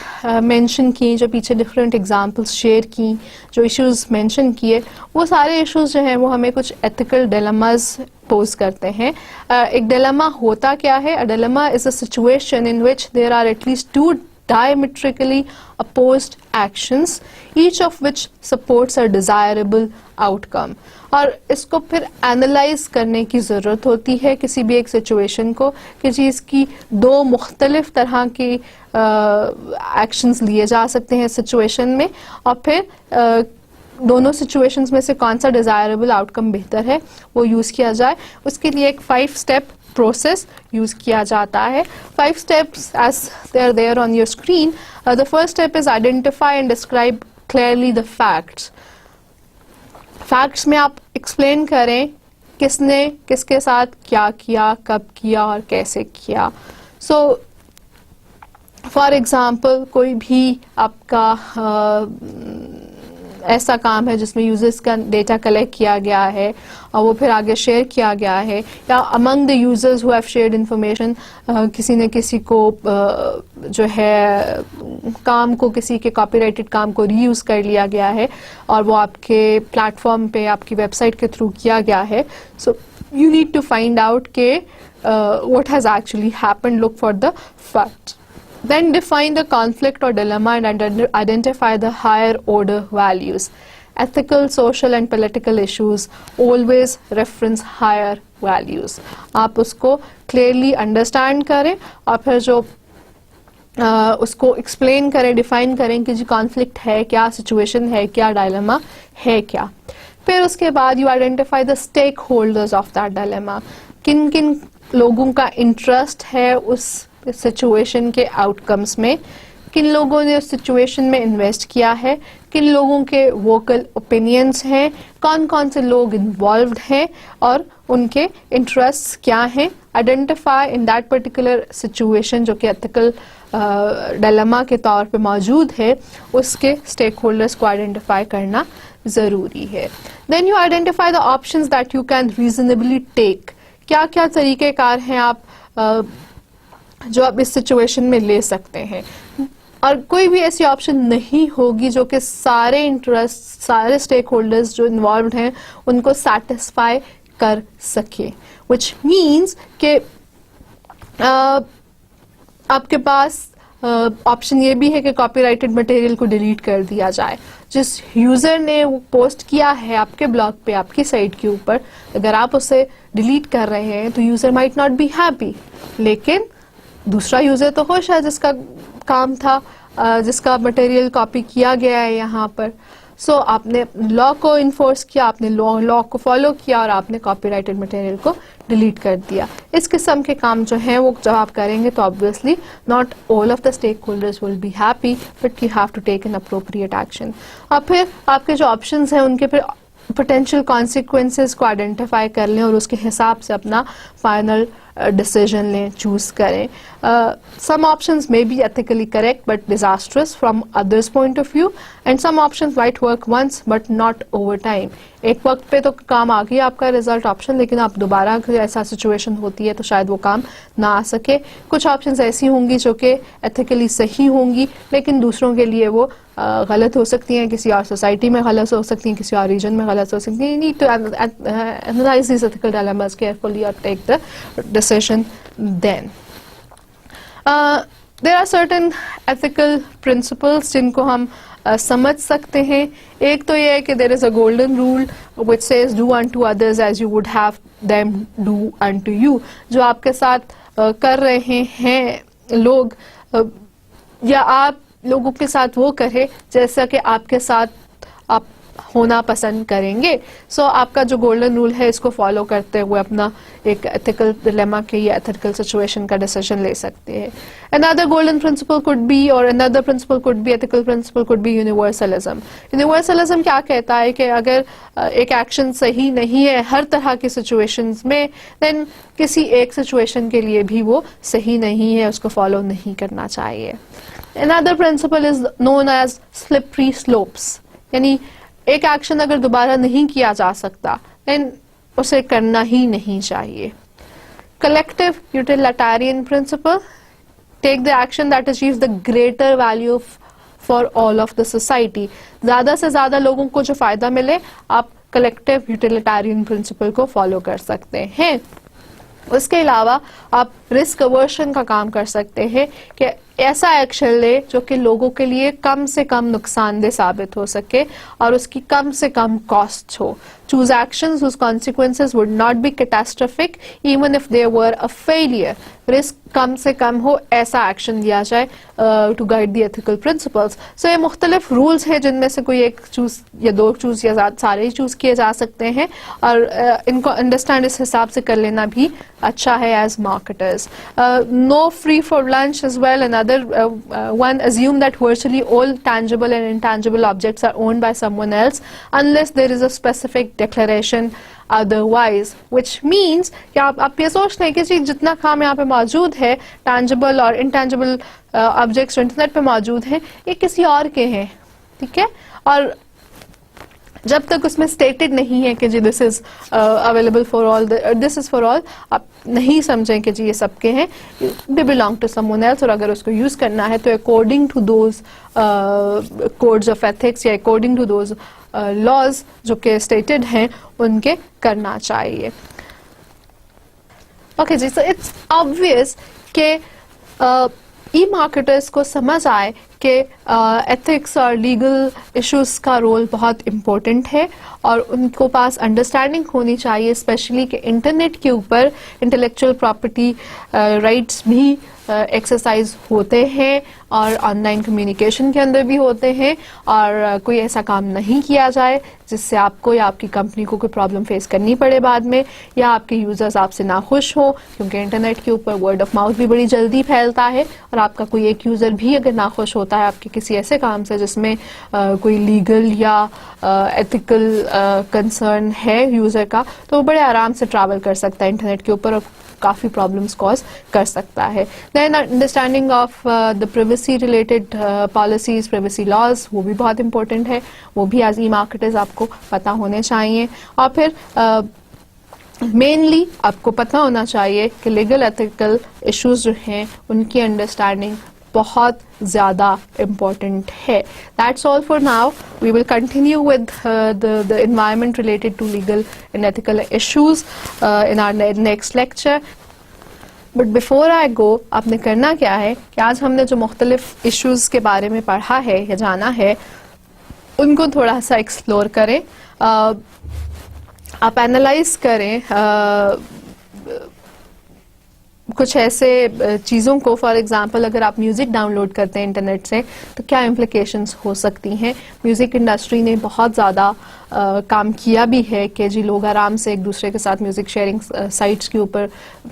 مینشن کی, جو پیچھے ڈفرینٹ ایگزامپلس شیئر کی, جو ایشوز مینشن کیے, وہ سارے ایشوز جو ہیں وہ ہمیں کچھ ایتھیکل ڈیلیماز پوز کرتے ہیں. ایک ڈیلیما ہوتا کیا ہے؟ A dilemma is a situation in which there are at least two diametrically opposed actions, each of which supports a desirable outcome. اور اس کو پھر اینالائز کرنے کی ضرورت ہوتی ہے کسی بھی ایک سچویشن کو, کہ چیز کی دو مختلف طرح کی ایکشنز لیے جا سکتے ہیں سچویشن میں, اور پھر دونوں سچویشنز میں سے کون سا ڈیزائربل آؤٹ کم بہتر ہے وہ یوز کیا جائے. اس کے لیے ایک 5 اسٹیپ پروسیس یوز کیا جاتا ہے. 5 steps as they are there on your screen. The first step is identify and describe clearly the facts. Facts میں آپ ایکسپلین کریں کس نے کس کے ساتھ کیا کیا, کب کیا اور کیسے کیا. سو فار ایگزامپل کوئی بھی آپ کا ایسا کام ہے جس میں یوزرس کا ڈیٹا کلیکٹ کیا گیا ہے اور وہ پھر آگے شیئر کیا گیا ہے, یا among the users who have shared information, کسی نے کسی کو جو ہے کام کو, کسی کے کاپی رائٹڈ کام کو ری یوز کر لیا گیا ہے اور وہ آپ کے پلیٹ فارم پہ آپ کی ویب سائٹ کے تھرو کیا گیا ہے. So you need to find out کہ what has actually happened, look for the facts. Then define the conflict or dilemma and identify the higher order values. Ethical, social and political issues always reference higher values. آپ اس کو clearly understand کریں اور پھر جو اس کو explain کریں, define کریں کہ جی conflict ہے کیا, situation ہے کیا, dilemma ہے کیا. پھر اس کے بعد you identify the stakeholders of that dilemma. کن کن لوگوں کا انٹرسٹ ہے اس سچویشن کے آؤٹ کمس میں, کن لوگوں نے اس سچویشن میں انویسٹ کیا ہے, کن لوگوں کے ووکل اوپینینس ہیں, کون کون سے لوگ انوالوڈ ہیں اور ان کے انٹرسٹ کیا ہیں. Identify in that particular situation جو کہ ایتھیکل ڈیلیما کے طور پہ موجود ہے, اس کے اسٹیک ہولڈرس کو آئیڈینٹیفائی کرنا ضروری ہے. Then you identify the options that you can reasonably take. کیا کیا طریقہ کار ہیں آپ جو آپ اس سچویشن میں لے سکتے ہیں, اور کوئی بھی ایسی آپشن نہیں ہوگی جو کہ سارے انٹرسٹ, سارے اسٹیک ہولڈرز جو انوالوڈ ہیں ان کو سیٹسفائی کر سکے. وچ مینس کہ آپ کے پاس آپشن یہ بھی ہے کہ کاپی رائٹڈ مٹیریل کو ڈیلیٹ کر دیا جائے. جس یوزر نے وہ پوسٹ کیا ہے آپ کے بلاگ پہ, آپ کی سائٹ کے اوپر, اگر آپ اسے ڈیلیٹ کر رہے ہیں تو user might not be happy, لیکن دوسرا یوزر تو خوش ہے جس کا کام تھا, جس کا مٹیریل کاپی کیا گیا ہے یہاں پر. سو آپ نے لا کو انفورس کیا, آپ نے لا کو فالو کیا اور آپ نے کاپی رائٹڈ مٹیریل کو ڈیلیٹ کر دیا. اس قسم کے کام جو ہیں وہ جب آپ کریں گے تو obviously not all of the stakeholders will be happy, but you have to take an appropriate action. اور پھر آپ کے جو آپشنز ہیں ان کے پھر potential consequences کو آئیڈینٹیفائی کر لیں اور اس کے حساب سے اپنا فائنل ڈیسیژن لیں, چوز کریں. Some options may be ethically correct but disastrous from others' point of view, and some options might work once but not over time. ایک وقت پہ تو کام آ گیا آپ کا ریزلٹ آپشن, لیکن آپ دوبارہ ایسا سچویشن ہوتی ہے تو شاید وہ کام نہ آ سکے. کچھ آپشنز ایسی ہوں گی جو کہ ایتھیکلی صحیح ہوں گی لیکن دوسروں کے لیے وہ غلط ہو سکتی ہیں, کسی اور سوسائٹی میں غلط ہو سکتی ہیں, کسی اور ریجن میں غلط ہو سکتی ہیں. You need to analyze these ethical dilemmas carefully or take the decision then. There are certain ethical principles جن کو ہم سمجھ سکتے ہیں. ایک تو یہ ہے کہ there is a golden rule which says do unto others as you would have them do unto you. جو آپ کے ساتھ کر رہے ہیں لوگ یا آپ لوگوں کے ساتھ وہ کرے جیسا کہ آپ کے ساتھ آپ ہونا پسند کریں گے. سو آپ کا جو گولڈن رول ہے اس کو فالو کرتے ہوئے اپنا ایک ایتھیکل ڈیلیما کے یا ایتھیکل سچویشن کا ڈیسیژن لے سکتے ہیں. Another golden principle could be, or another principle could be, ethical principle could be universalism. Universalism کیا کہتا ہے کہ اگر ایک ایکشن صحیح نہیں ہے ہر طرح کی سچویشنز میں then کسی ایک سچویشن کے لیے بھی وہ صحیح نہیں ہے, اس کو فالو نہیں کرنا چاہیے. Another principle is known as slippery slopes. یعنی ایک ایکشن اگر دوبارہ نہیں کیا جا سکتا then اسے کرنا ہی نہیں چاہیے. Collective utilitarian principle, take the action that achieves the greater value for all of the society. زیادہ سے زیادہ لوگوں کو جو فائدہ ملے آپ collective utilitarian principle کو فالو کر سکتے ہیں. اس کے علاوہ آپ رسک aversion کا کام کر سکتے ہیں کہ ایسا ایکشن لے جو کہ لوگوں کے لیے کم سے کم نقصان دہ ثابت ہو سکے اور اس کی کم سے کم cost who. Choose actions whose consequences would not be catastrophic even if they were a failure. Risk کم سے کم ہو ایسا ایکشن لیا جائے to guide the ethical principles. سو یہ مختلف رولز ہیں جن میں سے کوئی ایک چوز یا دو چوز یا سارے ہی چوز کیے جا سکتے ہیں اور ان کو انڈرسٹینڈ اس حساب سے کر لینا بھی اچھا ہے as marketers. No free for lunch as well. Another one, assume that virtually all tangible and intangible objects are owned by someone else unless there is a specific declaration otherwise, which means کہ آپ یہ سوچ لیں کہ جی جتنا کام یہاں پہ موجود ہے tangible اور intangible objects جو انٹرنیٹ پہ موجود ہیں یہ کسی اور کے ہیں, ٹھیک ہے, اور جب تک اس میں stated نہیں ہے کہ جی this is available for all, this is for all, آپ نہیں سمجھیں کہ جی یہ سب کے ہیں, they belong to someone else. اور اگر اس کو یوز کرنا ہے تو according to those codes of ethics یا according to those laws جو کہ stated ہیں ان کے کرنا چاہیے. Okay G, so it's obvious کہ ای مارکیٹرس کو سمجھ آئے کہ ایتھکس اور لیگل ایشوز کا رول بہت امپورٹنٹ ہے اور ان کو پاس انڈرسٹینڈنگ ہونی چاہیے اسپیشلی کہ انٹرنیٹ کے اوپر انٹلیکچوئل پراپرٹی رائٹس بھی ایکسرسائز ہوتے ہیں اور آن لائن کمیونیکیشن کے اندر بھی ہوتے ہیں, اور کوئی ایسا کام نہیں کیا جائے جس سے آپ کو یا آپ کی کمپنی کو کوئی پرابلم فیس کرنی پڑے بعد میں, یا آپ کے یوزرز آپ سے ناخوش ہوں, کیونکہ انٹرنیٹ کے اوپر ورڈ آف ماؤتھ بھی بڑی جلدی پھیلتا ہے اور آپ کا کوئی ایک یوزر بھی اگر ناخوش ہوتا ہے آپ کے کسی ایسے کام سے جس میں کوئی لیگل یا ایتھیکل کنسرن ہے یوزر کا, تو وہ بڑے آرام سے ٹریول کر سکتا ہے انٹرنیٹ کے اوپر اور کافی پرابلمس کاز کر سکتا ہے. Then understanding of the privacy related policies, privacy laws, وہ بھی بہت امپورٹنٹ ہے, وہ بھی ایز ای مارکیٹرز آپ کو پتہ ہونے چاہیے. اور پھر مینلی آپ کو پتہ ہونا چاہیے کہ لیگل ایتھیکل ایشوز جو ہیں ان کی انڈرسٹینڈنگ بہت زیادہ امپورٹنٹ ہے. That's all for now. We will continue with the environment related to legal and ethical issues in our next lecture. But before I go, آپ نے کرنا کیا ہے کہ آج ہم نے جو مختلف ایشوز کے بارے میں پڑھا ہے یا جانا ہے ان کو تھوڑا سا ایکسپلور کریں, آپ اینالائز کریں کچھ ایسے چیزوں کو. فار ایگزامپل اگر آپ میوزک ڈاؤن لوڈ کرتے ہیں انٹرنیٹ سے تو کیا امپلیکیشنز ہو سکتی ہیں. میوزک انڈسٹری نے بہت زیادہ کام کیا بھی ہے کہ جی لوگ آرام سے ایک دوسرے کے ساتھ میوزک شیئرنگ سائٹس کے اوپر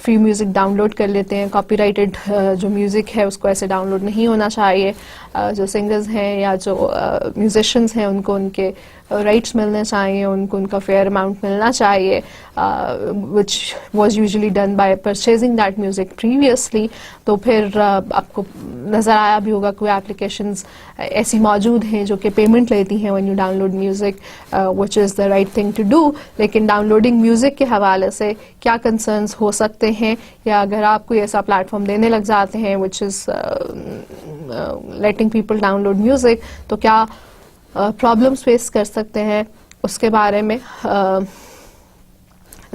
فری میوزک ڈاؤن لوڈ کر لیتے ہیں. کاپی رائٹڈ جو میوزک ہے اس کو ایسے ڈاؤن لوڈ نہیں ہونا چاہیے. جو سنگرز ہیں یا جو میوزیشنز ہیں ان کو ان کے رائٹس ملنے چاہیے, ان کو ان کا فیئر اماؤنٹ ملنا چاہیے, which was usually done by purchasing that music previously. تو پھر آپ کو نظر آیا بھی ہوگا کوئی اپلیکیشنز ایسی موجود ہیں جو کہ پیمنٹ لیتی ہیں when you download music, which is the right thing to do. لیکن ڈاؤن لوڈنگ میوزک کے حوالے سے کیا کنسرنس ہو سکتے ہیں, یا اگر آپ کوئی ایسا پلیٹ فارم دینے لگ جاتے ہیں which is letting people download music, تو کیا پرابلمس فیس کر سکتے ہیں, اس کے بارے میں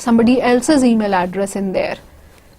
somebody else's email address in there.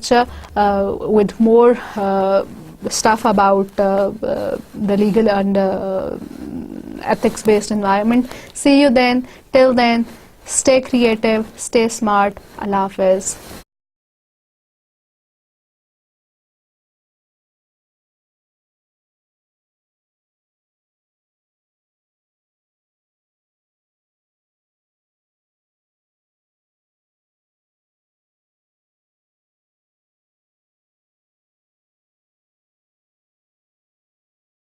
lecture with more stuff about the legal and ethics based environment. See you then. Till then, stay creative, stay smart. Allah Hafiz.